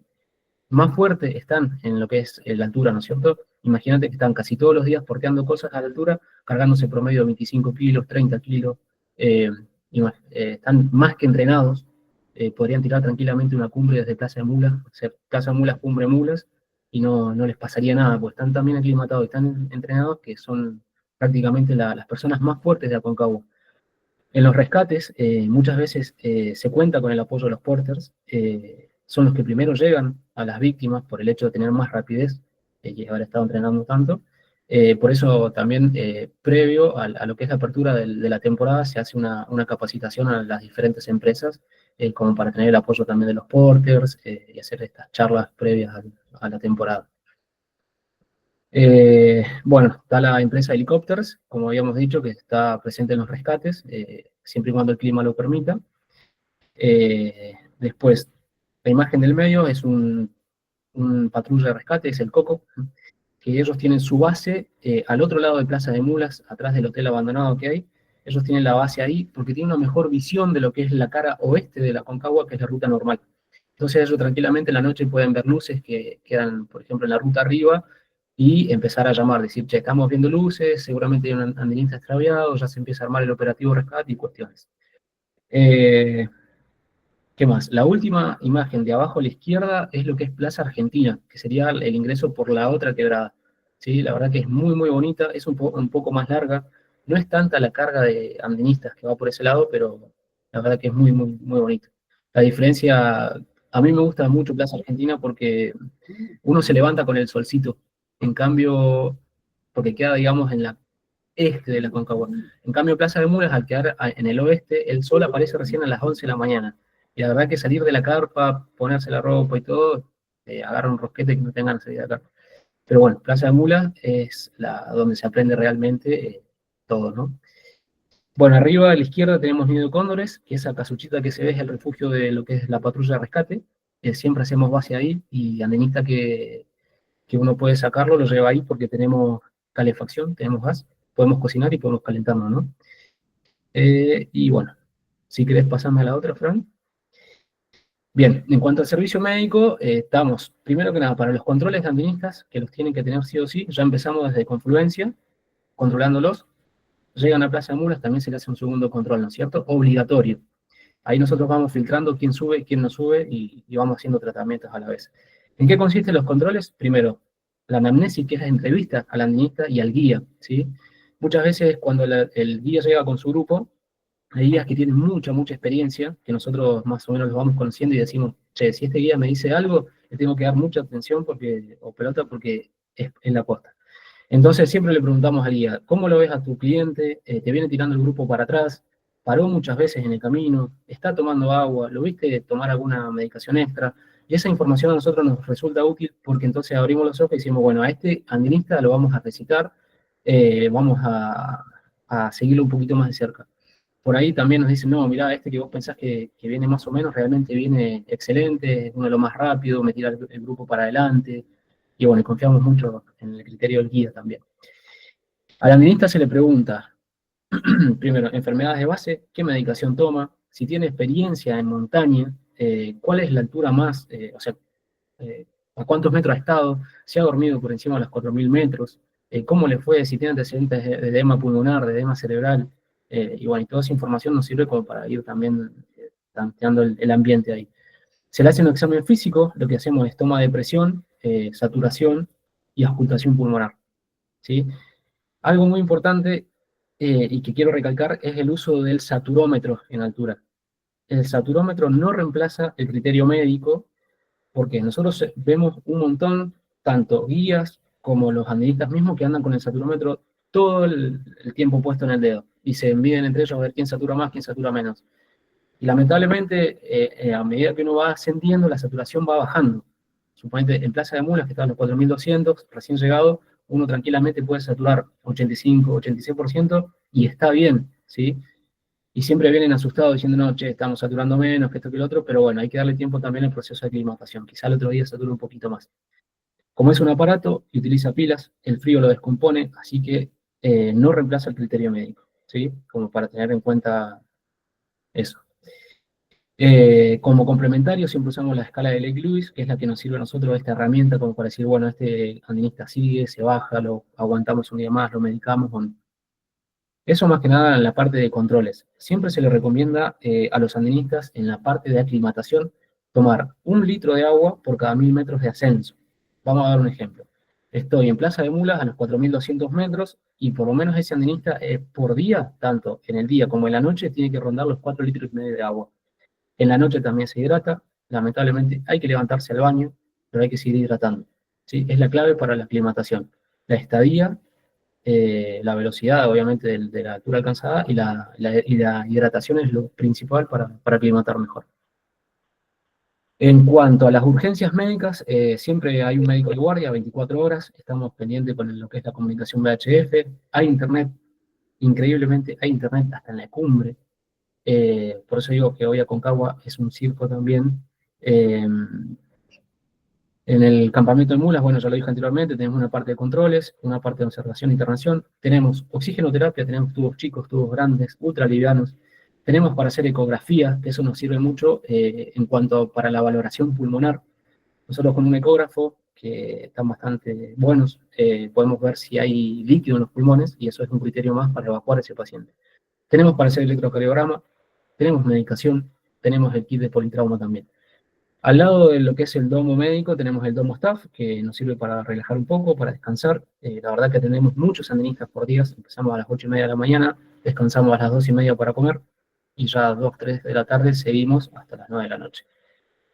más fuertes están en lo que es la altura, ¿no es cierto? Imagínate que están casi todos los días porteando cosas a la altura, cargándose promedio 25 kilos, 30 kilos, están más que entrenados, podrían tirar tranquilamente una cumbre desde Plaza de Mulas, hacer Plaza de Mulas, cumbre Mulas, y no les pasaría nada, pues están tan bien aclimatados y tan entrenados que son prácticamente las personas más fuertes de Aconcagua. En los rescates, muchas veces se cuenta con el apoyo de los porters, son los que primero llegan a las víctimas por el hecho de tener más rapidez y haber estado entrenando tanto, Por eso también, previo a lo que es la apertura de la temporada, se hace una capacitación a las diferentes empresas, como para tener el apoyo también de los porters, y hacer estas charlas previas a la temporada. Bueno, está la empresa Helicopters, como habíamos dicho, que está presente en los rescates, siempre y cuando el clima lo permita. Después, la imagen del medio es un patrulla de rescate, es el Coco, que ellos tienen su base al otro lado de Plaza de Mulas, atrás del hotel abandonado que hay. Ellos tienen la base ahí porque tienen una mejor visión de lo que es la cara oeste de la Aconcagua, que es la ruta normal. Entonces ellos tranquilamente en la noche pueden ver luces que quedan, por ejemplo, en la ruta arriba, y empezar a llamar, decir, che, estamos viendo luces, seguramente hay un andinista extraviado, ya se empieza a armar el operativo rescate y cuestiones. ¿Qué más? La última imagen de abajo a la izquierda es lo que es Plaza Argentina, que sería el ingreso por la otra quebrada. ¿Sí? La verdad que es muy, muy bonita, es un poco más larga. No es tanta la carga de andinistas que va por ese lado, pero la verdad que es muy, muy, muy bonito. La diferencia, a mí me gusta mucho Plaza Argentina porque uno se levanta con el solcito. En cambio, porque queda, digamos, en la este de la Concagua. En cambio, Plaza de Mulas, al quedar en el oeste, el sol aparece recién a las 11 de la mañana. Y la verdad que salir de la carpa, ponerse la ropa y todo, agarra un rosquete que no tengan salir de la carpa. Pero bueno, Plaza de Mulas es donde se aprende realmente todo, ¿no? Bueno, arriba a la izquierda tenemos Nido de Cóndores, que esa casuchita que se ve es el refugio de lo que es la patrulla de rescate. Siempre hacemos base ahí, y andenista que uno puede sacarlo, lo lleva ahí porque tenemos calefacción, tenemos gas, podemos cocinar y podemos calentarnos, ¿no? Y bueno, si querés pasarme a la otra, Fran. Bien, en cuanto al servicio médico, estamos, primero que nada, para los controles de andinistas, que los tienen que tener sí o sí, ya empezamos desde Confluencia, controlándolos. Llegan a Plaza de Mulas, también se le hace un segundo control, ¿no es cierto? Obligatorio. Ahí nosotros vamos filtrando quién sube, quién no sube, y vamos haciendo tratamientos a la vez. ¿En qué consisten los controles? Primero, la anamnesis, que es la entrevista al andinista y al guía, ¿sí? Muchas veces cuando el guía llega con su grupo, hay guías que tienen mucha, mucha experiencia, que nosotros más o menos los vamos conociendo y decimos, che, si este guía me dice algo, le tengo que dar mucha atención o pelota porque es en la costa. Entonces siempre le preguntamos al guía, ¿cómo lo ves a tu cliente? ¿Te viene tirando el grupo para atrás? ¿Paró muchas veces en el camino? ¿Está tomando agua? ¿Lo viste tomar alguna medicación extra? Y esa información a nosotros nos resulta útil porque entonces abrimos los ojos y decimos, bueno, a este andinista lo vamos a recitar, vamos a seguirlo un poquito más de cerca. Por ahí también nos dicen, no, mirá, este que vos pensás que viene más o menos, realmente viene excelente, es uno de los más rápido, me tira el grupo para adelante. Y bueno, confiamos mucho en el criterio del guía también. Al andinista se le pregunta, primero, enfermedades de base, qué medicación toma, si tiene experiencia en montaña, cuál es la altura más, o sea, a cuántos metros ha estado, si ha dormido por encima de los 4.000 metros, cómo le fue, si tiene antecedentes de edema pulmonar, de edema cerebral, y bueno, y toda esa información nos sirve como para ir también tanteando el ambiente ahí. Se le hace un examen físico, lo que hacemos es toma de presión, saturación y auscultación pulmonar, ¿sí? Algo muy importante y que quiero recalcar es el uso del saturómetro en altura. El saturómetro no reemplaza el criterio médico, porque nosotros vemos un montón, tanto guías como los andinistas mismos, que andan con el saturómetro todo el tiempo puesto en el dedo, y se miden entre ellos a ver quién satura más, quién satura menos. Y lamentablemente, a medida que uno va ascendiendo, la saturación va bajando. Suponete, en Plaza de Mulas, que está a los 4.200, recién llegado, uno tranquilamente puede saturar 85, 86%, y está bien, ¿sí? Y siempre vienen asustados diciendo, no, che, estamos saturando menos, que esto que lo otro, pero bueno, hay que darle tiempo también al proceso de aclimatación. Quizá el otro día satura un poquito más. Como es un aparato y utiliza pilas, el frío lo descompone, así que no reemplaza el criterio médico, ¿sí? Como para tener en cuenta eso. Como complementario siempre usamos la escala de Lake-Lewis, que es la que nos sirve a nosotros esta herramienta como para decir, bueno, este andinista sigue, se baja, lo aguantamos un día más, lo medicamos. Bueno. Eso más que nada en la parte de controles. Siempre se le recomienda a los andinistas en la parte de aclimatación tomar 1 litro de agua por cada 1.000 metros de ascenso. Vamos a dar un ejemplo. Estoy en Plaza de Mulas a los 4.200 metros y por lo menos ese andinista por día, tanto en el día como en la noche, tiene que rondar los 4,5 litros de agua. En la noche también se hidrata, lamentablemente hay que levantarse al baño, pero hay que seguir hidratando, ¿sí? Es la clave para la aclimatación. La estadía la velocidad, obviamente, de la altura alcanzada, y la hidratación es lo principal para aclimatar mejor. En cuanto a las urgencias médicas, siempre hay un médico de guardia, 24 horas, estamos pendientes con lo que es la comunicación VHF, hay internet, increíblemente hay internet hasta en la cumbre, por eso digo que hoy Aconcagua es un circo también. En el campamento de mulas, bueno, ya lo dije anteriormente, tenemos una parte de controles, una parte de observación e internación, tenemos oxigenoterapia, tenemos tubos chicos, tubos grandes, ultralivianos, tenemos para hacer ecografía, que eso nos sirve mucho en cuanto para la valoración pulmonar. Nosotros con un ecógrafo, que están bastante buenos, podemos ver si hay líquido en los pulmones, y eso es un criterio más para evacuar a ese paciente. Tenemos para hacer electrocardiograma, tenemos medicación, tenemos el kit de politrauma también. Al lado de lo que es el domo médico tenemos el domo staff, que nos sirve para relajar un poco, para descansar. La verdad que tenemos muchos sandinistas por día, empezamos a las 8:30 de la mañana, descansamos a las 2:30 para comer, y ya a 2, 3 de la tarde seguimos hasta las 9 de la noche.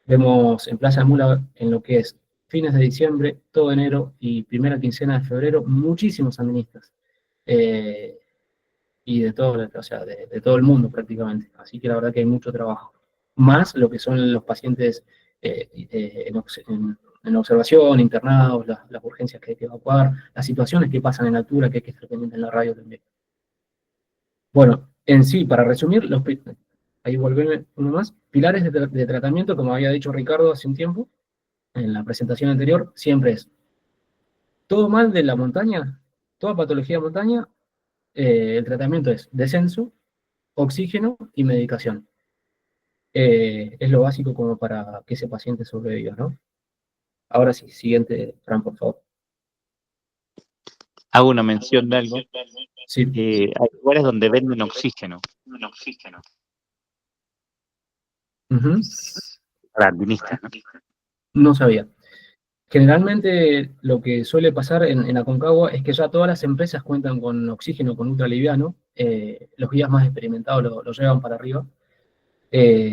Vemos en Plaza de Mula, en lo que es fines de diciembre, todo enero y primera quincena de febrero, muchísimos sandinistas. Y de todo, o sea, de todo el mundo prácticamente. Así que la verdad que hay mucho trabajo. Más lo que son los pacientes en observación, internados, las urgencias que hay que evacuar, las situaciones que pasan en altura que hay que estar pendiente en la radio también. Bueno, en sí, para resumir, ahí volvemos uno más, pilares de tratamiento, como había dicho Ricardo hace un tiempo, en la presentación anterior, siempre es todo mal de la montaña, toda patología de montaña, el tratamiento es descenso, oxígeno y medicación. Es lo básico como para que ese paciente sobreviva, ¿no? Ahora sí, siguiente, Fran, por favor. Hago una mención de algo. Sí. Hay lugares donde venden oxígeno. Uh-huh. Para alpinistas, ¿no? No sabía. Generalmente lo que suele pasar en Aconcagua es que ya todas las empresas cuentan con oxígeno, con ultraliviano, los guías más experimentados lo llevan para arriba,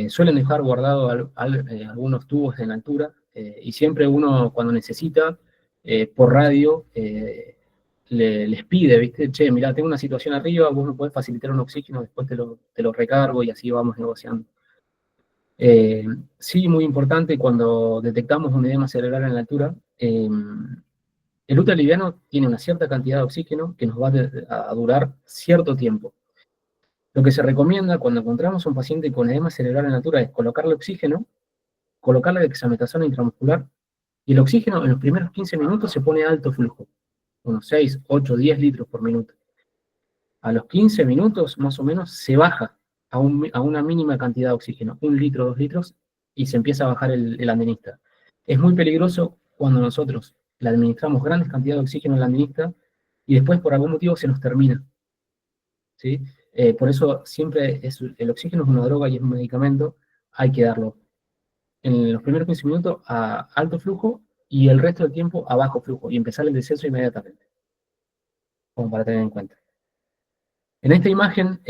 suelen dejar guardado algunos tubos en altura, y siempre uno cuando necesita, por radio, les pide, ¿viste? Che, mirá, tengo una situación arriba, vos me podés facilitar un oxígeno, después te lo recargo y así vamos negociando. Sí, muy importante, cuando detectamos un edema cerebral en la altura, el ultraliviano tiene una cierta cantidad de oxígeno que nos va a durar cierto tiempo. Lo que se recomienda cuando encontramos a un paciente con edema cerebral en la altura es colocarle oxígeno, colocarle dexametasona intramuscular, y el oxígeno en los primeros 15 minutos se pone a alto flujo, unos 6, 8, 10 litros por minuto. A los 15 minutos, más o menos, se baja a una mínima cantidad de oxígeno, 1 litro, 2 litros, y se empieza a bajar el andinista. Es muy peligroso cuando nosotros le administramos grandes cantidades de oxígeno al andinista y después por algún motivo se nos termina, ¿sí? Por eso siempre el oxígeno es una droga y es un medicamento, hay que darlo en los primeros 15 minutos a alto flujo y el resto del tiempo a bajo flujo y empezar el descenso inmediatamente, como para tener en cuenta. En esta imagen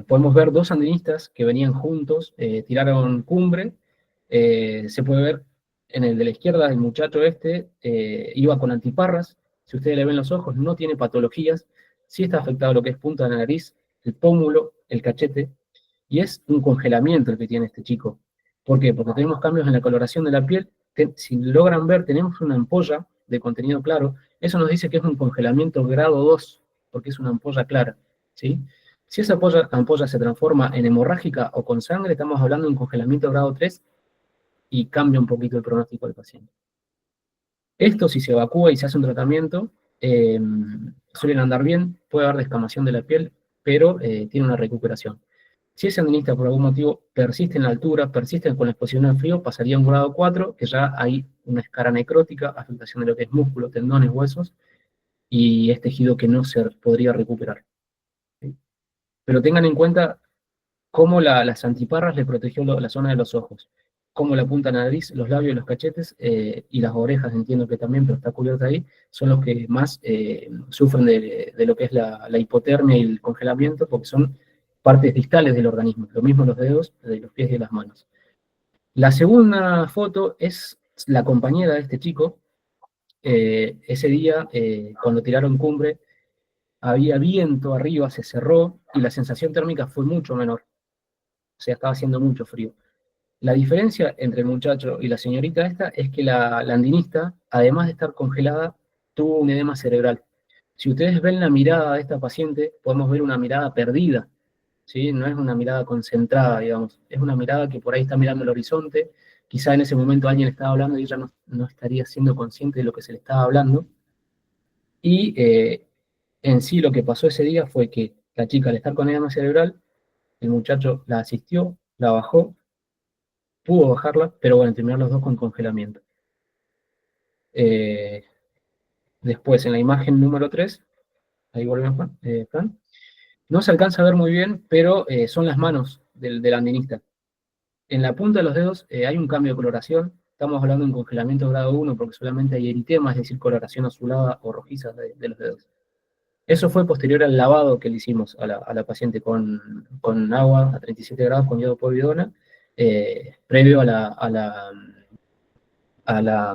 podemos ver dos andinistas que venían juntos, tiraron cumbre, se puede ver en el de la izquierda, el muchacho iba con antiparras, si ustedes le ven los ojos, no tiene patologías, sí está afectado lo que es punta de la nariz, el pómulo, el cachete, y es un congelamiento el que tiene este chico. ¿Por qué? Porque tenemos cambios en la coloración de la piel, si logran ver, tenemos una ampolla de contenido claro, eso nos dice que es un congelamiento grado 2, porque es una ampolla clara, ¿sí? Si esa ampolla se transforma en hemorrágica o con sangre, estamos hablando de un congelamiento grado 3 y cambia un poquito el pronóstico del paciente. Esto, si se evacúa y se hace un tratamiento, suelen andar bien, puede haber descamación de la piel, pero tiene una recuperación. Si ese andinista por algún motivo persiste en la altura, persiste con la exposición al frío, pasaría a un grado 4, que ya hay una escara necrótica, afectación de lo que es músculo, tendones, huesos, y es tejido que no se podría recuperar. ¿Sí? Pero tengan en cuenta cómo las antiparras le protegió la zona de los ojos, cómo la punta de la nariz, los labios, los cachetes, y las orejas, entiendo que también, pero está cubierta ahí, son los que más sufren de lo que es la hipotermia y el congelamiento, porque son partes distales del organismo, lo mismo los dedos, de los pies y de las manos. La segunda foto es la compañera de este chico, ese día, cuando tiraron cumbre, había viento arriba, se cerró y la sensación térmica fue mucho menor. O sea, estaba haciendo mucho frío. La diferencia entre el muchacho y la señorita esta es que la andinista, además de estar congelada, tuvo un edema cerebral. Si ustedes ven la mirada de esta paciente, podemos ver una mirada perdida, ¿sí? No es una mirada concentrada, digamos, es una mirada que por ahí está mirando el horizonte, quizá en ese momento alguien le estaba hablando y ella no estaría siendo consciente de lo que se le estaba hablando, y en sí lo que pasó ese día fue que la chica al estar con edema cerebral, el muchacho la asistió, la bajó, pudo bajarla, pero bueno, terminaron los dos con congelamiento. Eh, Después, en la imagen número 3, ahí volvemos, Fran, no se alcanza a ver muy bien, pero son las manos del andinista. En la punta de los dedos hay un cambio de coloración, estamos hablando de un congelamiento grado 1 porque solamente hay eritema, es decir, coloración azulada o rojiza de los dedos. Eso fue posterior al lavado que le hicimos a la paciente con agua a 37 grados con yodo povidona, previo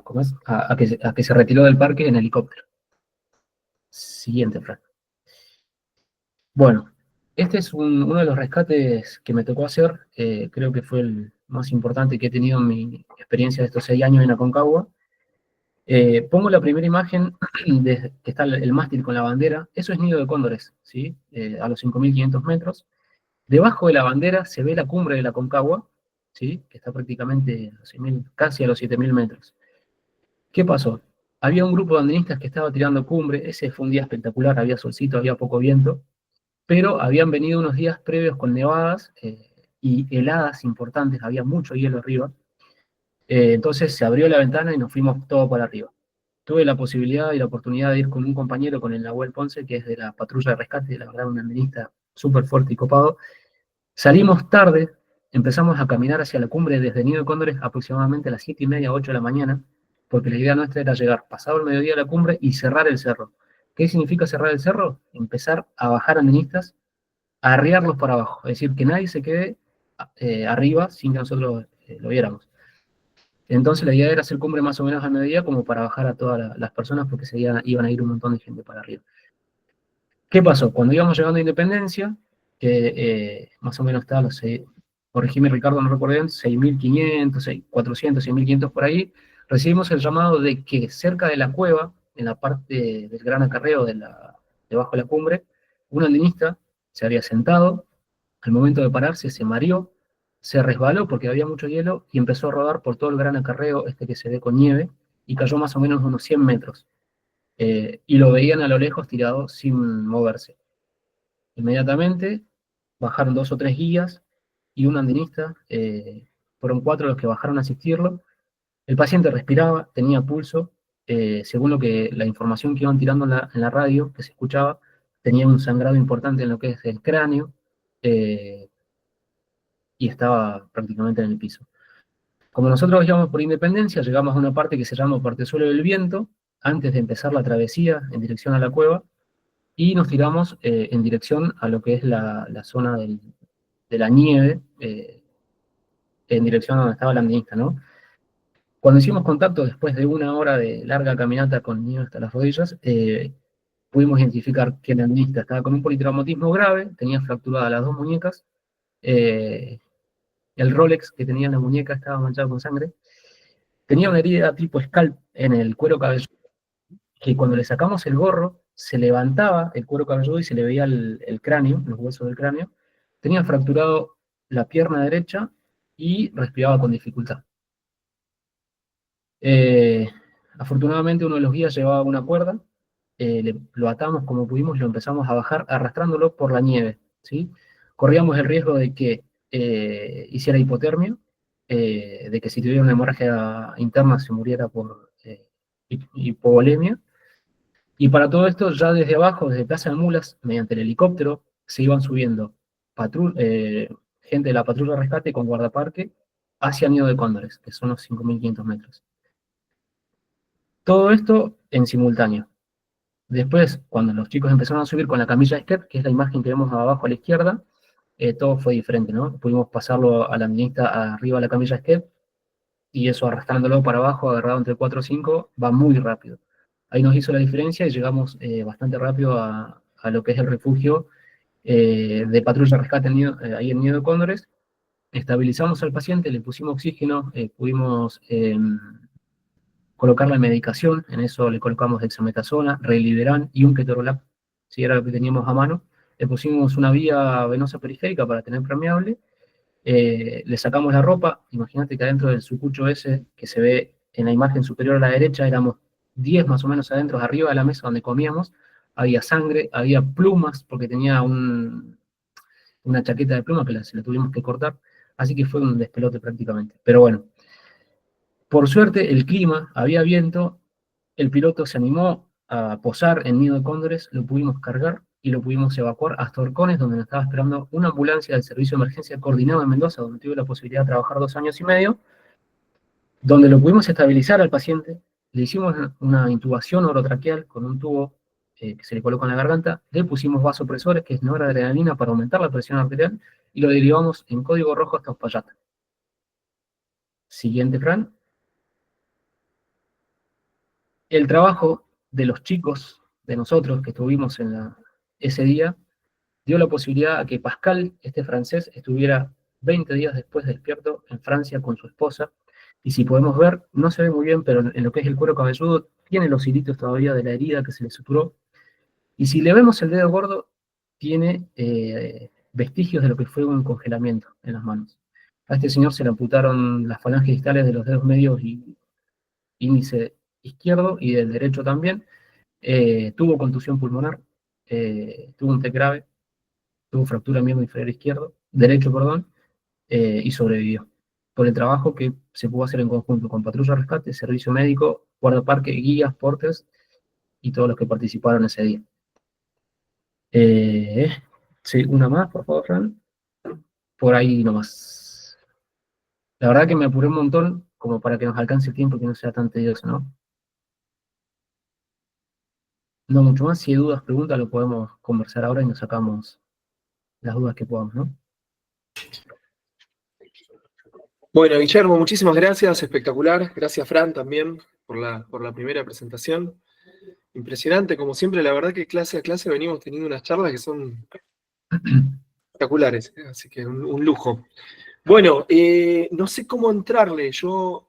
¿cómo es? A que se retiró del parque en helicóptero. Siguiente, Fran. Bueno, este es uno de los rescates que me tocó hacer, creo que fue el más importante que he tenido en mi experiencia de estos 6 años en Aconcagua. Pongo la primera imagen que está el mástil con la bandera, eso es Nido de Cóndores, ¿sí? A los 5.500 metros. Debajo de la bandera se ve la cumbre de la Aconcagua, ¿sí? Que está prácticamente a 6.000, casi a los 7.000 metros. ¿Qué pasó? Había un grupo de andinistas que estaba tirando cumbre, ese fue un día espectacular, había solcito, había poco viento, pero habían venido unos días previos con nevadas y heladas importantes, había mucho hielo arriba, entonces se abrió la ventana y nos fuimos todo para arriba. Tuve la posibilidad y la oportunidad de ir con un compañero, con el Nahuel Ponce, que es de la patrulla de rescate, la verdad un andinista súper fuerte y copado. Salimos tarde, empezamos a caminar hacia la cumbre desde Nido de Cóndores aproximadamente a las 7:30, 8 de la mañana, porque la idea nuestra era llegar pasado el mediodía a la cumbre y cerrar el cerro. ¿Qué significa cerrar el cerro? Empezar a bajar andinistas, a arriarlos para abajo, es decir, que nadie se quede arriba sin que nosotros lo viéramos. Entonces la idea era hacer cumbre más o menos al mediodía como para bajar a todas las personas porque iban a ir un montón de gente para arriba. ¿Qué pasó? Cuando íbamos llegando a Independencia, que más o menos está a los corregime Ricardo, no recuerdo bien, 6.500, 400, 6.500 por ahí, recibimos el llamado de que cerca de la cueva, en la parte del gran acarreo debajo de la cumbre, un andinista se había sentado, al momento de pararse se mareó, se resbaló porque había mucho hielo y empezó a rodar por todo el gran acarreo este que se ve con nieve y cayó más o menos unos 100 metros. Y lo veían a lo lejos tirado sin moverse. Inmediatamente bajaron 2 o 3 guías y un andinista, fueron 4 los que bajaron a asistirlo. El paciente respiraba, tenía pulso, según la información que iban tirando en la radio, que se escuchaba, tenía un sangrado importante en lo que es el cráneo, y estaba prácticamente en el piso. Como nosotros íbamos por Independencia, llegamos a una parte que se llama Partezuelo del Viento, antes de empezar la travesía en dirección a la cueva, y nos tiramos en dirección a lo que es la zona de la nieve, en dirección a donde estaba el andinista, ¿no? Cuando hicimos contacto, después de 1 hora de larga caminata con nieve hasta las rodillas, pudimos identificar que el andinista estaba con un politraumatismo grave, tenía fracturadas las 2 muñecas, el Rolex que tenía en la muñeca estaba manchado con sangre, tenía una herida tipo scalp en el cuero cabelludo, que cuando le sacamos el gorro, se levantaba el cuero cabelludo y se le veía el cráneo, los huesos del cráneo, tenía fracturado la pierna derecha y respiraba con dificultad. Afortunadamente uno de los guías llevaba una cuerda, lo atamos como pudimos y lo empezamos a bajar arrastrándolo por la nieve, ¿sí? Corríamos el riesgo de que hiciera hipotermia, de que si tuviera una hemorragia interna se muriera por hipovolemia, y para todo esto ya desde abajo, desde Plaza de Mulas, mediante el helicóptero, se iban subiendo gente de la patrulla de rescate con guardaparque hacia Nido de Cóndores, que son los 5.500 metros. Todo esto en simultáneo. Después, cuando los chicos empezaron a subir con la camilla step, que es la imagen que vemos abajo a la izquierda, todo fue diferente, ¿no? Pudimos pasarlo a la andinista arriba de la camilla step, y eso arrastrándolo para abajo, agarrado entre 4 o 5, va muy rápido. Ahí nos hizo la diferencia y llegamos bastante rápido a lo que es el refugio de patrulla de rescate ahí en Nido de Cóndores. Estabilizamos al paciente, le pusimos oxígeno, pudimos colocar la medicación, en eso le colocamos dexametasona, Reliberan y un ketorolac, si era lo que teníamos a mano. Le pusimos una vía venosa periférica para tener permeable, le sacamos la ropa, imagínate que adentro del sucucho ese que se ve en la imagen superior a la derecha, éramos 10 más o menos adentro, arriba de la mesa donde comíamos, había sangre, había plumas, porque tenía una chaqueta de plumas que se la tuvimos que cortar, así que fue un despelote prácticamente. Pero bueno, por suerte el clima, había viento, el piloto se animó a posar en Nido de Cóndores, lo pudimos cargar y lo pudimos evacuar hasta Horcones, donde nos estaba esperando una ambulancia del Servicio de Emergencia Coordinado de Mendoza, donde tuve la posibilidad de trabajar 2 años y medio, donde lo pudimos estabilizar al paciente, le hicimos una intubación orotraqueal con un tubo que se le coloca en la garganta, le pusimos vasopresores, que es noradrenalina para aumentar la presión arterial, y lo derivamos en código rojo hasta Uspallata. Siguiente, Fran. El trabajo de los chicos, de nosotros que estuvimos ese día, dio la posibilidad a que Pascal, este francés, estuviera 20 días después despierto en Francia con su esposa. Y si podemos ver, no se ve muy bien, pero en lo que es el cuero cabelludo, tiene los hilitos todavía de la herida que se le suturó. Y si le vemos el dedo gordo, tiene vestigios de lo que fue un congelamiento en las manos. A este señor se le amputaron las falanges distales de los dedos medios y índice izquierdo y del derecho también. Tuvo contusión pulmonar, tuvo un TEC grave, tuvo fractura en miembro inferior izquierdo, derecho, perdón, y sobrevivió. Por el trabajo que se pudo hacer en conjunto con Patrulla Rescate, Servicio Médico, Guardaparque, guías, porters y todos los que participaron ese día. Sí, una más, por favor, Fran. Por ahí nomás. La verdad que me apuré un montón como para que nos alcance el tiempo y que no sea tan tedioso, ¿no? No mucho más. Si hay dudas, preguntas, lo podemos conversar ahora y nos sacamos las dudas que podamos, ¿no? Bueno, Guillermo, muchísimas gracias, espectacular. Gracias, Fran, también por la primera presentación. Impresionante, como siempre, la verdad que clase a clase venimos teniendo unas charlas que son espectaculares, así que un lujo. Bueno, no sé cómo entrarle, yo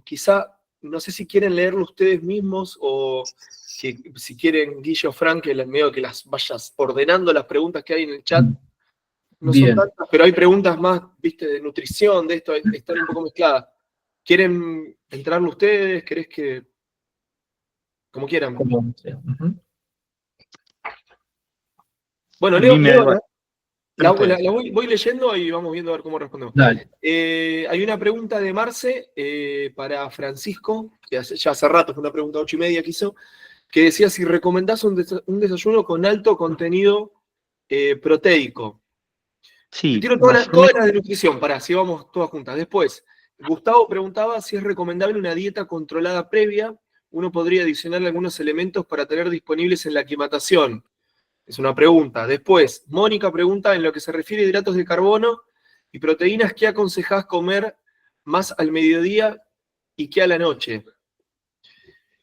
quizá, no sé si quieren leerlo ustedes mismos o si quieren, Guillo o Fran, que medio que las vayas ordenando las preguntas que hay en el chat. No son Bien. tantas, pero hay preguntas más, viste, de nutrición, de esto, están un poco mezcladas. ¿Quieren entrarle ustedes? ¿Querés que...? Como quieran. Como sea. Ujú. Bueno, A mí me da leo igual. voy leyendo y vamos viendo a ver cómo respondemos. Dale. Hay una pregunta de Marce para Francisco, que ya hace rato, fue una pregunta 8:30 que hizo, que decía si recomendás un desayuno con alto contenido proteico. Te Sí, tiro todas las de nutrición, para así vamos todas juntas. Después, Gustavo preguntaba si es recomendable una dieta controlada previa. Uno podría adicionarle algunos elementos para tener disponibles en la aclimatación. Es una pregunta. Después, Mónica pregunta en lo que se refiere a hidratos de carbono y proteínas, ¿qué aconsejás comer más al mediodía y qué a la noche?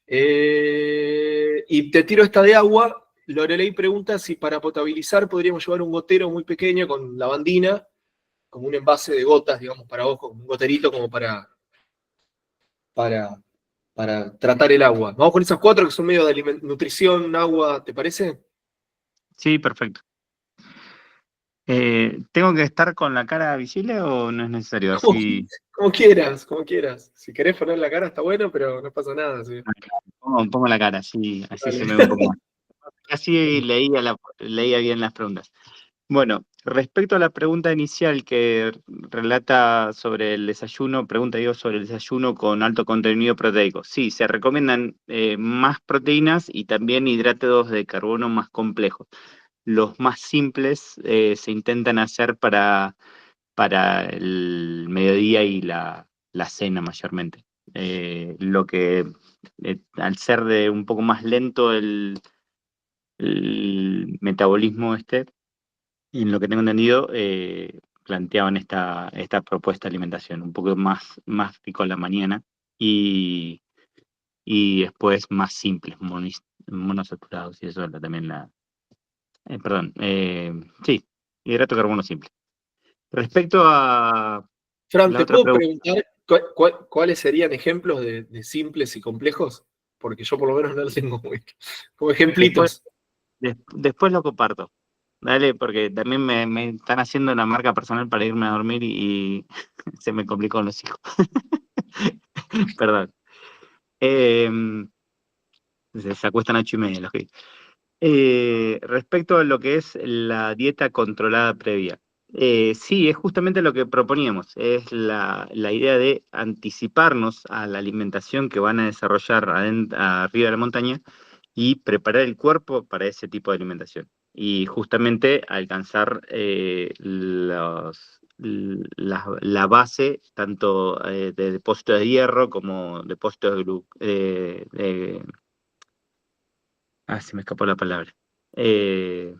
Y te tiro esta de agua. Lorelei pregunta si para potabilizar podríamos llevar un gotero muy pequeño con lavandina, como un envase de gotas, digamos, para ojo, un goterito como para tratar el agua. Vamos con esas 4 que son medio de nutrición, agua, ¿te parece? Sí, perfecto. ¿Tengo que estar con la cara visible o no es necesario? Así Como quieras, como quieras. Si querés poner la cara está bueno, pero no pasa nada. ¿Sí? pongo la cara, así Dale. se me ve un poco más. Así leía bien las preguntas. Bueno, respecto a la pregunta inicial que relata sobre el desayuno, sobre el desayuno con alto contenido proteico. Sí, se recomiendan más proteínas y también hidratos de carbono más complejos. Los más simples se intentan hacer para el mediodía y la cena mayormente. Lo que, al ser de un poco más lento el metabolismo en lo que tengo entendido, planteaban esta propuesta de alimentación, un poco más rico a la mañana. Y y después más simples, monosaturados, y eso también sí, hidrato de carbono simple. Respecto a Fran, la ¿te otra puedo pregunta, preguntar cuáles serían ejemplos de simples y complejos? Porque yo por lo menos no los tengo como después, ejemplitos. después lo comparto. Dale, porque también me están haciendo una marca personal para irme a dormir y se me complicó con los hijos. Perdón. Eh, se acuestan a 8:30 los que. Respecto a lo que es la dieta controlada previa. Sí, es justamente lo que proponíamos, es la idea de anticiparnos a la alimentación que van a desarrollar arriba de la montaña y preparar el cuerpo para ese tipo de alimentación. Y justamente alcanzar la base tanto de depósitos de hierro como depósitos se me escapó la palabra. Eh,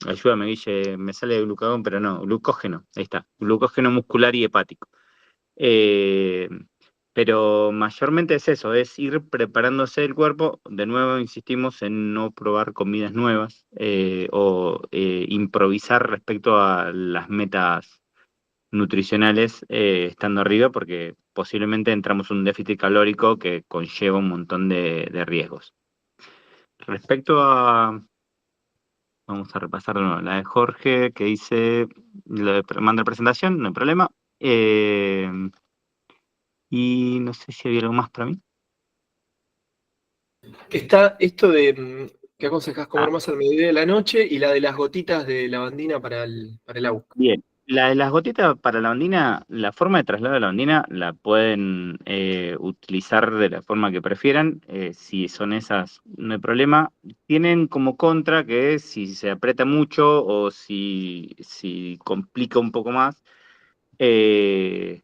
Ayúdame, Guille, me sale de glucagón, pero no, glucógeno, ahí está, glucógeno muscular y hepático. Eh, pero mayormente es eso, es ir preparándose el cuerpo. De nuevo insistimos en no probar comidas nuevas o improvisar respecto a las metas nutricionales estando arriba, porque posiblemente entramos en un déficit calórico que conlleva un montón de riesgos. Respecto a, vamos a repasar de nuevo, la de Jorge, que dice, manda presentación, no hay problema. Eh, y no sé si había algo más para mí. Está esto de que aconsejas Ah, comer más al mediodía de la noche y la de las gotitas de lavandina para el agua. bien. La de las gotitas para la lavandina, la forma de traslado de la lavandina la pueden utilizar de la forma que prefieran. Si son esas, no hay problema. Tienen como contra que si se aprieta mucho o si complica un poco más, eh,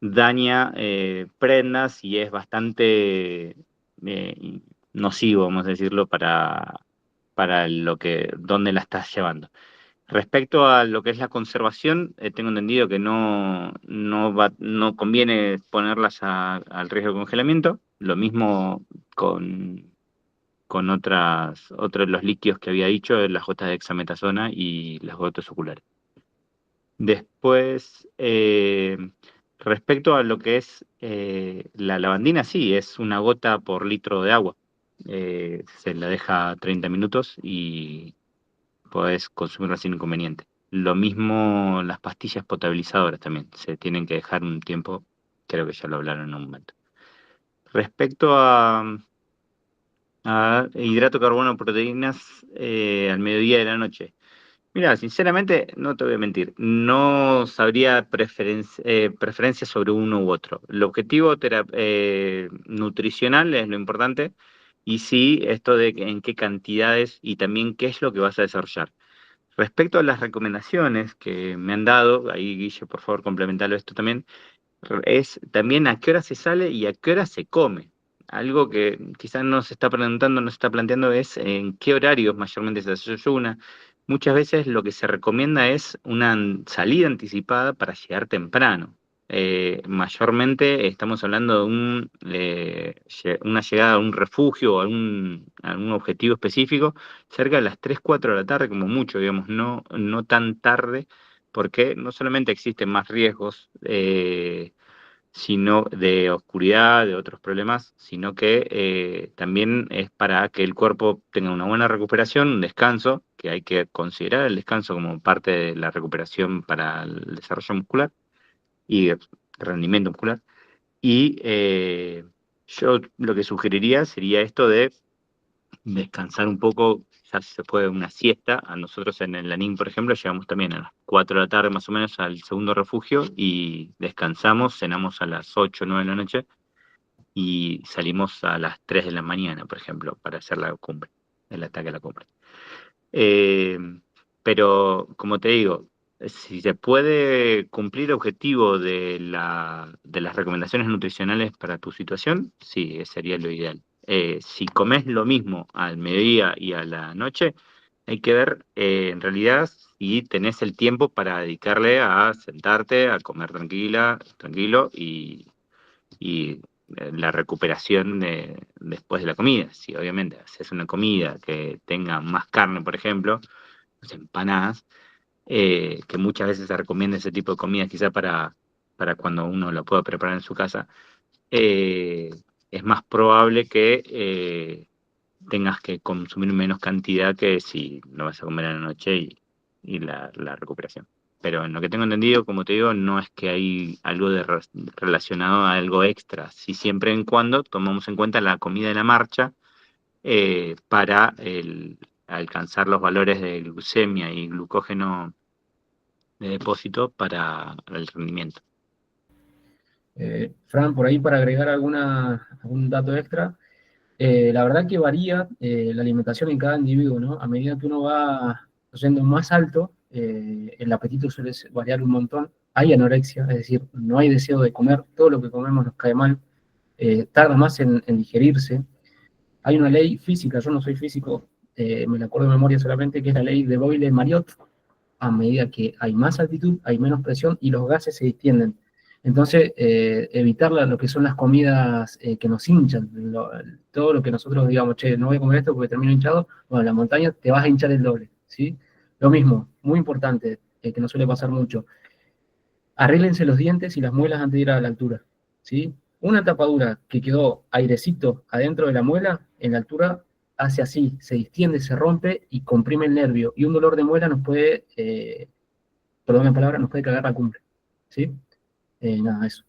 daña prendas y es bastante nocivo, vamos a decirlo, para dónde la estás llevando. Respecto a lo que es la conservación, tengo entendido que no conviene ponerlas al riesgo de congelamiento. Lo mismo con otros de los líquidos que había dicho, las gotas de hexametasona y las gotas oculares. Después, respecto a lo que es la lavandina, sí, es una gota por litro de agua. Se la deja 30 minutos y podés consumirla sin inconveniente. Lo mismo las pastillas potabilizadoras también, se tienen que dejar un tiempo, creo que ya lo hablaron en un momento. Respecto a hidrato de carbono, proteínas al mediodía de la noche. Mira, sinceramente, no te voy a mentir, no sabría preferencia sobre uno u otro. El objetivo nutricional es lo importante y sí esto de en qué cantidades y también qué es lo que vas a desarrollar. Respecto a las recomendaciones que me han dado, ahí Guille, por favor, complementalo esto también, es también a qué hora se sale y a qué hora se come. Algo que quizás no se está preguntando, no se está planteando es en qué horarios mayormente se desayuna. Muchas veces lo que se recomienda es una salida anticipada para llegar temprano. Mayormente estamos hablando de una llegada a un refugio o a un objetivo específico cerca de las 3 4 de la tarde como mucho, digamos, no tan tarde, porque no solamente existen más riesgos, sino de oscuridad, de otros problemas, sino que también es para que el cuerpo tenga una buena recuperación, un descanso, que hay que considerar el descanso como parte de la recuperación para el desarrollo muscular y rendimiento muscular. Y yo lo que sugeriría sería esto de descansar un poco, ya si se puede una siesta. A nosotros en el Lanín, por ejemplo, llegamos también a las 4 de la tarde más o menos al segundo refugio y descansamos, cenamos a las 8 o 9 de la noche y salimos a las 3 de la mañana, por ejemplo, para hacer la cumbre, el ataque a la cumbre. Eh, pero, como te digo, si se puede cumplir el objetivo de las recomendaciones nutricionales para tu situación, sí, sería lo ideal. Si comes lo mismo al mediodía y a la noche, hay que ver en realidad si tenés el tiempo para dedicarle a sentarte, a comer tranquilo y la recuperación después de la comida. Si obviamente haces una comida que tenga más carne, por ejemplo, pues empanadas, que muchas veces se recomienda ese tipo de comidas quizá para cuando uno lo pueda preparar en su casa, es más probable que tengas que consumir menos cantidad que si lo vas a comer en la noche y la recuperación. Pero en lo que tengo entendido, como te digo, no es que hay algo relacionado a algo extra, si siempre en cuando tomamos en cuenta la comida de la marcha para alcanzar los valores de glucemia y glucógeno de depósito para el rendimiento. Fran, por ahí para agregar algún dato extra, la verdad que varía la alimentación en cada individuo, ¿no? A medida que uno va yendo más alto, el apetito suele variar un montón. Hay anorexia, es decir, no hay deseo de comer, todo lo que comemos nos cae mal, tarda más en digerirse. Hay una ley física, yo no soy físico, me la acuerdo de memoria solamente, que es la ley de Boyle-Marriott. A medida que hay más altitud, hay menos presión y los gases se distienden. Entonces, evitar lo que son las comidas que nos hinchan, todo lo que nosotros digamos, che, no voy a comer esto porque termino hinchado, bueno, en la montaña te vas a hinchar el doble, ¿sí? Lo mismo, muy importante, que nos suele pasar mucho, arréglense los dientes y las muelas antes de ir a la altura, ¿sí? Una tapadura que quedó airecito adentro de la muela, en la altura, hace así, se distiende, se rompe y comprime el nervio. Y un dolor de muela nos puede, perdón la palabra, nos puede cagar la cumbre, ¿sí? Nada, eso.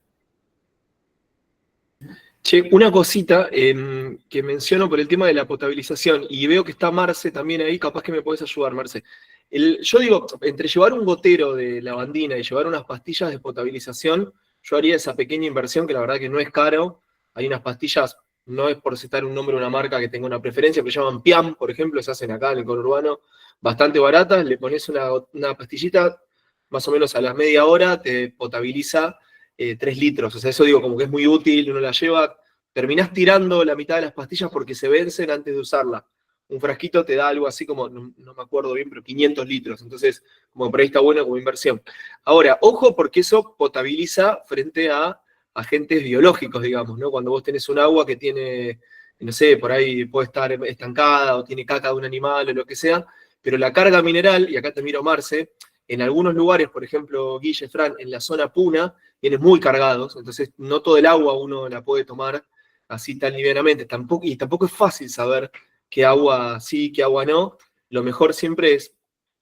Che, una cosita que menciono por el tema de la potabilización, y veo que está Marce también ahí, capaz que me podés ayudar, Marce. Yo digo, entre llevar un gotero de lavandina y llevar unas pastillas de potabilización, yo haría esa pequeña inversión que la verdad que no es caro. Hay unas pastillas, no es por citar un nombre de una marca que tenga una preferencia, pero se llaman Piam, por ejemplo, se hacen acá en el conurbano, bastante baratas, le pones una pastillita, más o menos a las media hora, te potabiliza 3 litros. O sea, eso digo, como que es muy útil, uno la lleva, terminás tirando la mitad de las pastillas porque se vencen antes de usarla. Un frasquito te da algo así como, no me acuerdo bien, pero 500 litros. Entonces, como por ahí está bueno como inversión. Ahora, ojo porque eso potabiliza frente a agentes biológicos, digamos, ¿no? Cuando vos tenés un agua que tiene, no sé, por ahí puede estar estancada o tiene caca de un animal o lo que sea, pero la carga mineral, y acá te miro Marce, en algunos lugares, por ejemplo, Guille, Fran, en la zona Puna, vienen muy cargados, entonces no todo el agua uno la puede tomar así tan livianamente, y tampoco es fácil saber qué agua sí, qué agua no. Lo mejor siempre es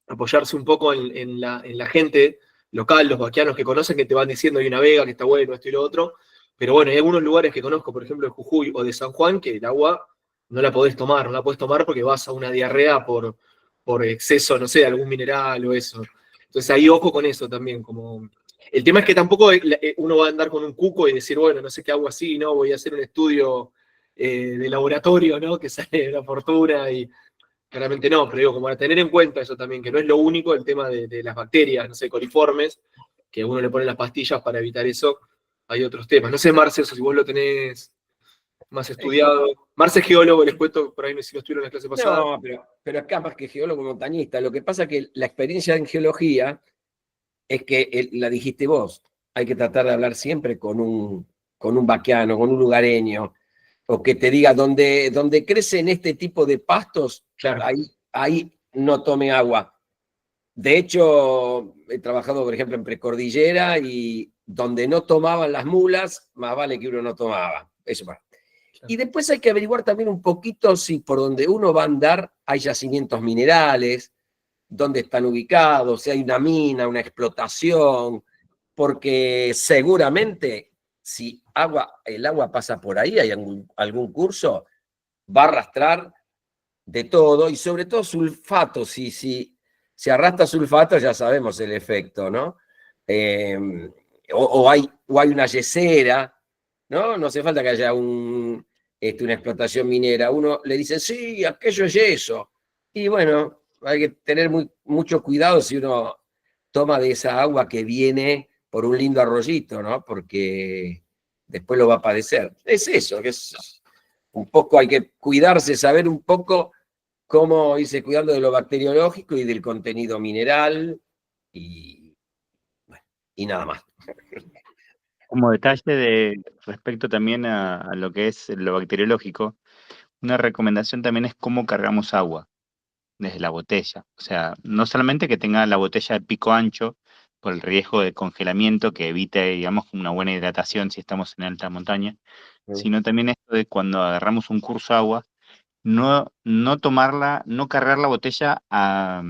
apoyarse un poco en la gente local, los vaquianos que conocen, que te van diciendo hay una vega, que está bueno, esto y lo otro, pero bueno, hay algunos lugares que conozco, por ejemplo, de Jujuy o de San Juan, que el agua no la podés tomar, no la podés tomar porque vas a una diarrea por exceso, no sé, de algún mineral o eso. Entonces ahí ojo con eso también, como... El tema es que tampoco uno va a andar con un cuco y decir, bueno, no sé qué hago así, ¿no? Voy a hacer un estudio de laboratorio, ¿no? Que sale una fortuna y claramente no, pero digo, como para tener en cuenta eso también, que no es lo único el tema de las bacterias, no sé, coliformes, que uno le pone las pastillas para evitar eso, hay otros temas. No sé, Marce, eso si vos lo tenés más estudiado. Marce es geólogo, les cuento, por ahí si no estuvieron en la clase pasada. No, pero acá más que geólogo montañista, lo que pasa es que la experiencia en geología es que, la dijiste vos, hay que tratar de hablar siempre con un vaquiano, con un lugareño, o que te diga, donde crecen este tipo de pastos, Claro. ahí no tome agua. De hecho, he trabajado, por ejemplo, en precordillera y donde no tomaban las mulas, más vale que uno no tomaba. Eso va. Y después hay que averiguar también un poquito si por donde uno va a andar hay yacimientos minerales, dónde están ubicados, si hay una mina, una explotación, porque seguramente si el agua pasa por ahí, hay algún curso, va a arrastrar de todo, y sobre todo sulfato, si arrastra sulfato ya sabemos el efecto, ¿no? O hay una yesera, ¿no? No hace falta que haya una explotación minera. Uno le dice, sí, aquello es yeso. Y bueno, hay que tener mucho cuidado si uno toma de esa agua que viene por un lindo arroyito, ¿no? Porque después lo va a padecer. Es eso, que es un poco, hay que cuidarse, saber un poco cómo irse cuidando de lo bacteriológico y del contenido mineral y, bueno, y nada más. Como detalle respecto también a lo que es lo bacteriológico, una recomendación también es cómo cargamos agua desde la botella. O sea, no solamente que tenga la botella de pico ancho por el riesgo de congelamiento que evite, digamos, una buena hidratación si estamos en alta montaña, sino también esto de cuando agarramos un curso de agua, no tomarla, no cargar la botella a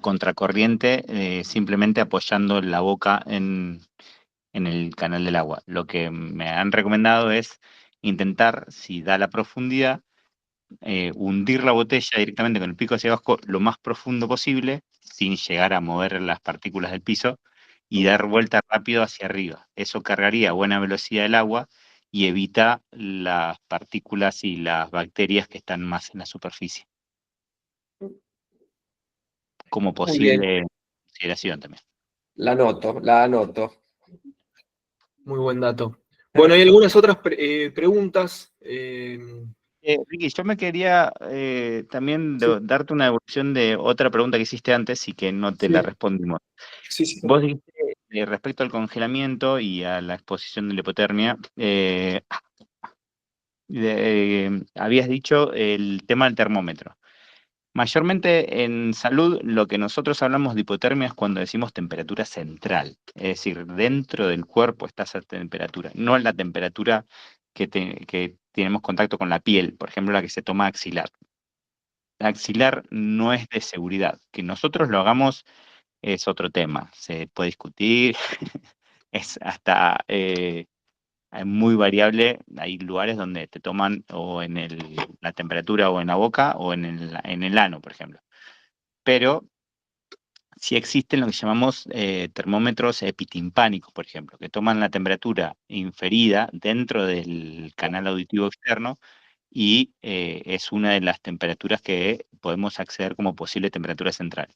contracorriente, simplemente apoyando la boca en el canal del agua. Lo que me han recomendado es intentar, si da la profundidad, hundir la botella directamente con el pico hacia abajo lo más profundo posible, sin llegar a mover las partículas del piso, y dar vuelta rápido hacia arriba. Eso cargaría a buena velocidad el agua y evita las partículas y las bacterias que están más en la superficie. Como Muy bien, posible consideración también. la anoto. Muy buen dato. Bueno, hay algunas otras preguntas. Ricky, yo me quería también Sí. darte una devolución de otra pregunta que hiciste antes y que no te la Sí. respondimos. Sí. Vos dijiste respecto al congelamiento y a la exposición de la hipotermia, habías dicho el tema del termómetro. Mayormente en salud, lo que nosotros hablamos de hipotermia es cuando decimos temperatura central, es decir, dentro del cuerpo está esa temperatura, no la temperatura que tenemos contacto con la piel, por ejemplo, la que se toma axilar. La axilar no es de seguridad. Que nosotros lo hagamos es otro tema, se puede discutir, es hasta muy variable. Hay lugares donde te toman o en la temperatura o en la boca o en el ano, por ejemplo. Pero sí existen lo que llamamos termómetros epitimpánicos, por ejemplo, que toman la temperatura inferida dentro del canal auditivo externo y es una de las temperaturas que podemos acceder como posible temperatura central.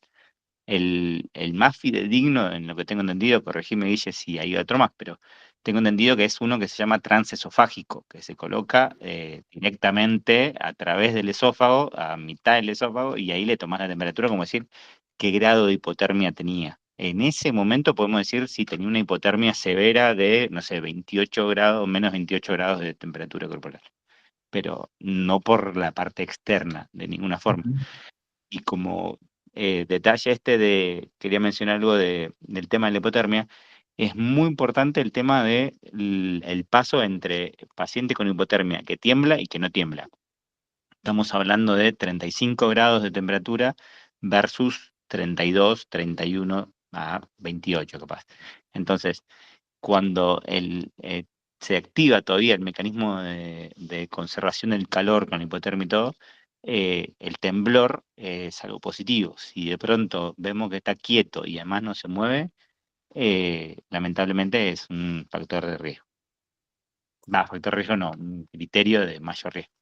El más fidedigno, en lo que tengo entendido, corregime, Guille, si hay otro más, pero tengo entendido que es uno que se llama transesofágico, que se coloca directamente a través del esófago, a mitad del esófago, y ahí le tomás la temperatura, como decir qué grado de hipotermia tenía. En ese momento podemos decir si tenía una hipotermia severa de, no sé, 28 grados, menos 28 grados de temperatura corporal, pero no por la parte externa, de ninguna forma. Y como detalle quería mencionar algo del tema de la hipotermia, es muy importante el tema el paso entre paciente con hipotermia que tiembla y que no tiembla. Estamos hablando de 35 grados de temperatura versus 32, 31 a 28 capaz. Entonces, cuando se activa todavía el mecanismo de conservación del calor con la hipotermia y todo, el temblor es algo positivo. Si de pronto vemos que está quieto y además no se mueve, lamentablemente es un factor de riesgo. Factor de riesgo no, un criterio de mayor riesgo.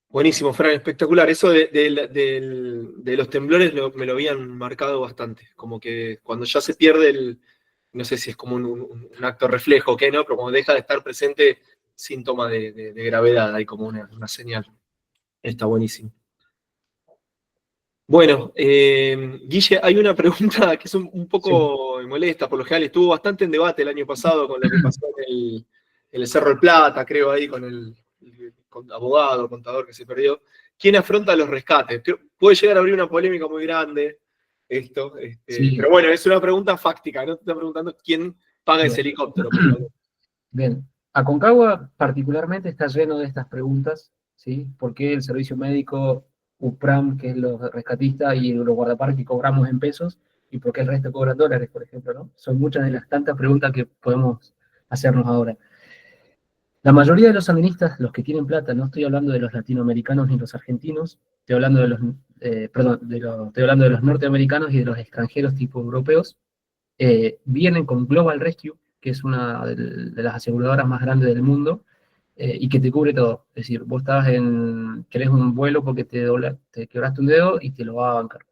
Buenísimo, Fran, espectacular. Eso de los temblores me lo habían marcado bastante. Como que cuando ya se pierde no sé si es como un acto reflejo o qué, ¿no? Pero cuando deja de estar presente, síntoma de gravedad, hay como una señal. Está buenísimo. Bueno, Guille, hay una pregunta que es un poco molesta, por lo general estuvo bastante en debate el año pasado con lo que pasó en el Cerro del Plata, creo, ahí con el abogado, contador que se perdió. ¿Quién afronta los rescates? Puede llegar a abrir una polémica muy grande esto, Sí. pero bueno, es una pregunta fáctica, no te está preguntando quién paga ese helicóptero. Bien, Aconcagua particularmente está lleno de estas preguntas, ¿sí? ¿Por qué el servicio médico, UPRAM, que es los rescatistas, y los guardaparques cobramos en pesos, y por qué el resto cobra dólares, por ejemplo, ¿no? Son muchas de las tantas preguntas que podemos hacernos ahora. La mayoría de los sandinistas, los que tienen plata, no estoy hablando de los latinoamericanos ni los argentinos, estoy hablando estoy hablando de los norteamericanos y de los extranjeros tipo europeos, vienen con Global Rescue, que es una de las aseguradoras más grandes del mundo, y que te cubre todo. Es decir, vos querés un vuelo porque te quebraste un dedo y te lo va a bancar.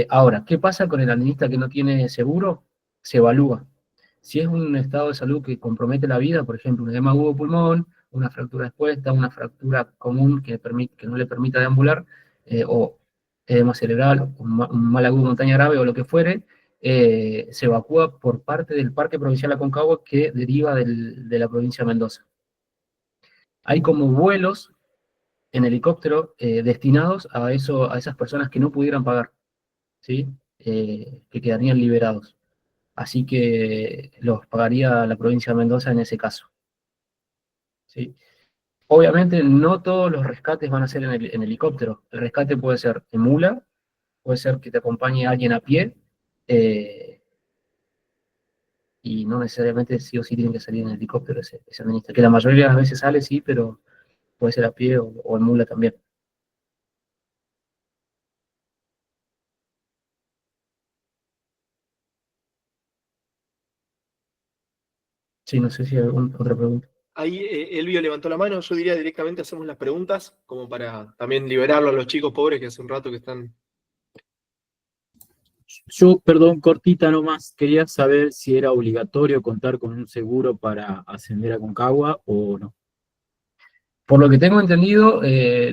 Ahora, ¿qué pasa con el administrador que no tiene seguro? Se evalúa. Si es un estado de salud que compromete la vida, por ejemplo, un edema agudo de pulmón, una fractura expuesta, una fractura común que no le permita deambular, o edema cerebral, un mal agudo de montaña grave o lo que fuere, se evacúa por parte del Parque Provincial Aconcagua que deriva de la provincia de Mendoza. Hay como vuelos en helicóptero destinados a esas personas que no pudieran pagar, ¿sí? Que quedarían liberados. Así que los pagaría la provincia de Mendoza en ese caso, ¿sí? Obviamente no todos los rescates van a ser en helicóptero. El rescate puede ser en mula, puede ser que te acompañe alguien a pie, y no necesariamente sí o sí tienen que salir en helicóptero ese administra. Que la mayoría de las veces sale, sí, pero puede ser a pie o en mula también. Sí, no sé si hay otra pregunta. Ahí Elvio levantó la mano, yo diría directamente hacemos las preguntas, como para también liberarlo a los chicos pobres que hace un rato que están... Yo, perdón, cortita nomás, quería saber si era obligatorio contar con un seguro para ascender a Concagua o no. Por lo que tengo entendido,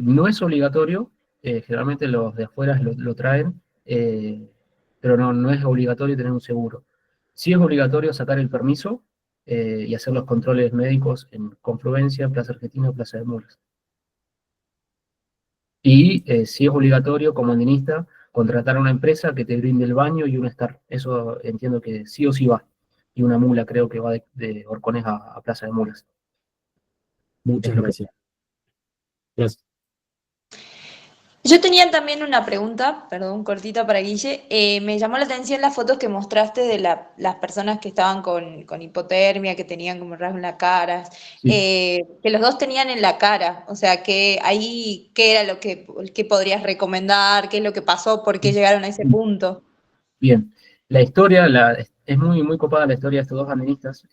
no es obligatorio, generalmente los de afuera lo traen, pero no es obligatorio tener un seguro. Sí es obligatorio sacar el permiso y hacer los controles médicos en Confluencia, Plaza Argentina, Plaza de Mulas. Y sí es obligatorio, como andinista, contratar a una empresa que te brinde el baño y un estar. Eso entiendo que sí o sí va. Y una mula creo que va de Orcones a Plaza de Mulas. Muchas gracias. Gracias. Yo tenía también una pregunta, perdón, cortita para Guille. Me llamó la atención las fotos que mostraste de las personas que estaban con hipotermia, que tenían como rasgos en la cara, Sí. que los dos tenían en la cara. O sea, que ahí, ¿qué era qué podrías recomendar? ¿Qué es lo que pasó? ¿Por qué llegaron a ese punto? Bien, la historia, es muy, muy copada la historia de estos dos andinistas.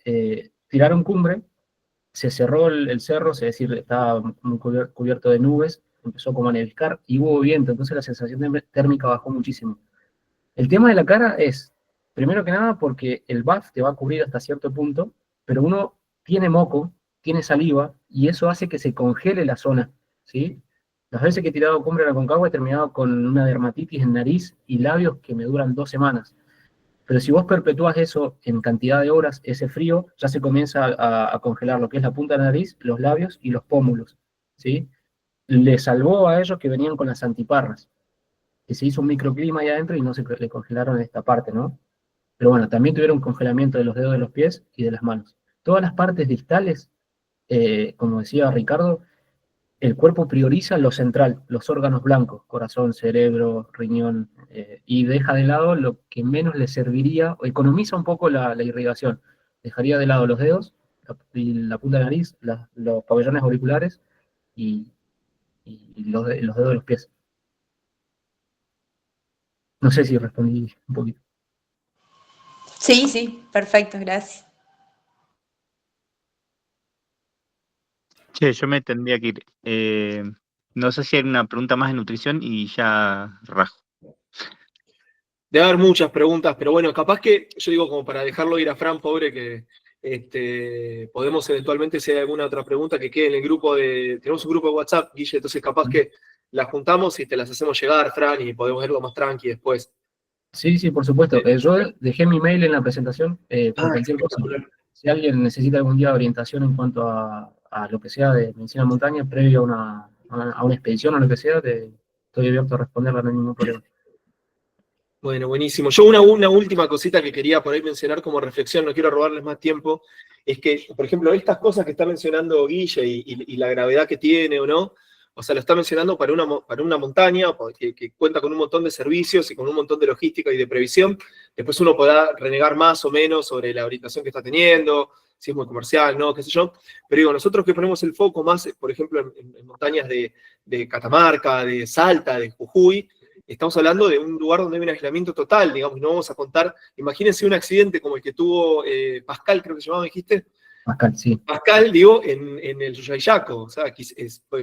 Tiraron cumbre, se cerró el cerro, es decir, estaba muy cubierto de nubes, empezó como a neviscar y hubo viento, entonces la sensación térmica bajó muchísimo. El tema de la cara es, primero que nada, porque el BAF te va a cubrir hasta cierto punto, pero uno tiene moco, tiene saliva, y eso hace que se congele la zona, ¿sí? Las veces que he tirado cumbre en la Aconcagua he terminado con una dermatitis en nariz y labios que me duran 2 semanas. Pero si vos perpetúas eso en cantidad de horas, ese frío, ya se comienza a congelar lo que es la punta de la nariz, los labios y los pómulos, ¿sí? Le salvó a ellos que venían con las antiparras, que se hizo un microclima ahí adentro y no se le congelaron esta parte, ¿no? Pero bueno, también tuvieron congelamiento de los dedos de los pies y de las manos. Todas las partes distales, como decía Ricardo, el cuerpo prioriza lo central, los órganos blancos, corazón, cerebro, riñón, y deja de lado lo que menos le serviría, o economiza un poco la irrigación. Dejaría de lado los dedos, la punta de la nariz, los pabellones auriculares y los dedos de los pies. No sé si respondí un poquito. Sí, sí, perfecto, gracias. Che, yo me tendría que ir. No sé si hay una pregunta más de nutrición y ya rajo. Debe haber muchas preguntas, pero bueno, capaz que, yo digo como para dejarlo ir a Fran, pobre, que podemos eventualmente, si hay alguna otra pregunta, que quede en el grupo tenemos un grupo de WhatsApp, Guille, entonces capaz que las juntamos y te las hacemos llegar, Fran, y podemos verlo más tranqui después. Sí, sí, por supuesto. Yo dejé mi mail en la presentación por cualquier cosa. Si alguien necesita algún día orientación en cuanto a lo que sea de medicina de montaña, previo a una expedición o lo que sea, estoy abierto a responderla, no hay ningún problema. Bueno, buenísimo. Yo una última cosita que quería por ahí mencionar como reflexión, no quiero robarles más tiempo, es que, por ejemplo, estas cosas que está mencionando Guille y la gravedad que tiene o no, o sea, lo está mencionando para una montaña que cuenta con un montón de servicios y con un montón de logística y de previsión. Después uno podrá renegar más o menos sobre la orientación que está teniendo, si es muy comercial, no, qué sé yo. Pero digo, nosotros que ponemos el foco más, por ejemplo, en montañas de Catamarca, de Salta, de Jujuy, estamos hablando de un lugar donde hay un aislamiento total, digamos, no vamos a contar. Imagínense un accidente como el que tuvo Pascal, creo que se llamaba, dijiste. Pascal, sí. Pascal, digo, en el Yuyayaco, o sea,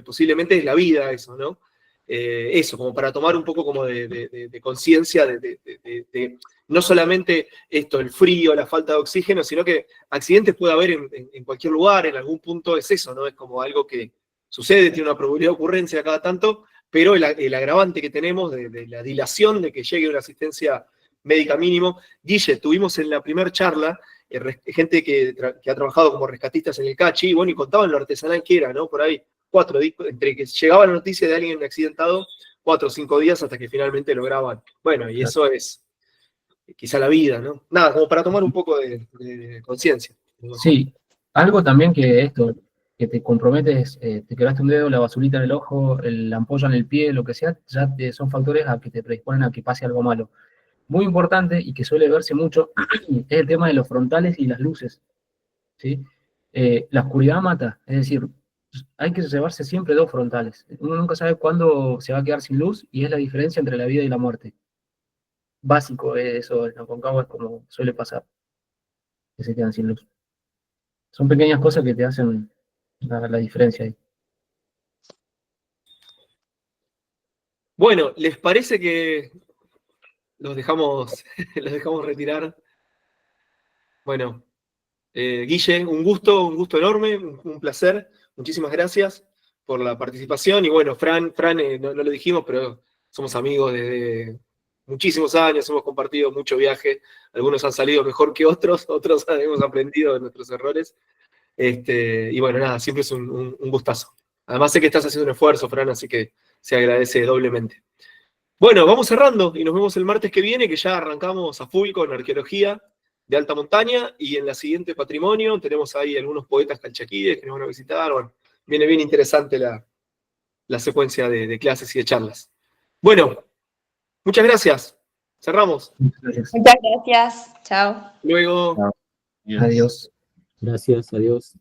posiblemente es la vida eso, ¿no? Eso, como para tomar un poco como de conciencia de no solamente esto, el frío, la falta de oxígeno, sino que accidentes puede haber en cualquier lugar, en algún punto es eso, ¿no? Es como algo que sucede, tiene una probabilidad de ocurrencia cada tanto, pero el agravante que tenemos de la dilación de que llegue una asistencia médica mínimo. Guille, tuvimos en la primera charla gente que ha trabajado como rescatistas en el Cachi, y bueno, y contaban lo artesanal que era, ¿no? Por ahí, entre que llegaba la noticia de alguien accidentado, 4 o 5 días hasta que finalmente lograban. Bueno, y eso es quizá la vida, ¿no? Nada, como para tomar un poco de conciencia. Sí, algo también que esto, que te comprometes, te quebraste un dedo, la basurita en el ojo, la ampolla en el pie, lo que sea, ya son factores a que te predisponen a que pase algo malo. Muy importante y que suele verse mucho es el tema de los frontales y las luces, ¿sí? La oscuridad mata, es decir, hay que reservarse siempre 2 frontales. Uno nunca sabe cuándo se va a quedar sin luz y es la diferencia entre la vida y la muerte. Básico eso, en Aconcagua es como suele pasar, que se quedan sin luz. Son pequeñas cosas que te hacen la diferencia ahí. Bueno, ¿les parece que los dejamos retirar? Bueno, Guille, un gusto enorme, un placer. Muchísimas gracias por la participación. Y bueno, Fran, no lo dijimos, pero somos amigos desde muchísimos años, hemos compartido mucho viaje. Algunos han salido mejor que otros hemos aprendido de nuestros errores. Y bueno, nada, siempre es un gustazo. Además sé que estás haciendo un esfuerzo, Fran, así que se agradece doblemente. Bueno, vamos cerrando y nos vemos el martes que viene, que ya arrancamos a full con arqueología de alta montaña, y en la siguiente patrimonio tenemos ahí algunos poetas calchaquíes que nos van a visitar. Bueno, viene bien interesante la secuencia de clases y de charlas. Bueno, muchas gracias. Cerramos. Muchas gracias. Muchas gracias. Chao. Luego. Chao. Adiós. Gracias, adiós.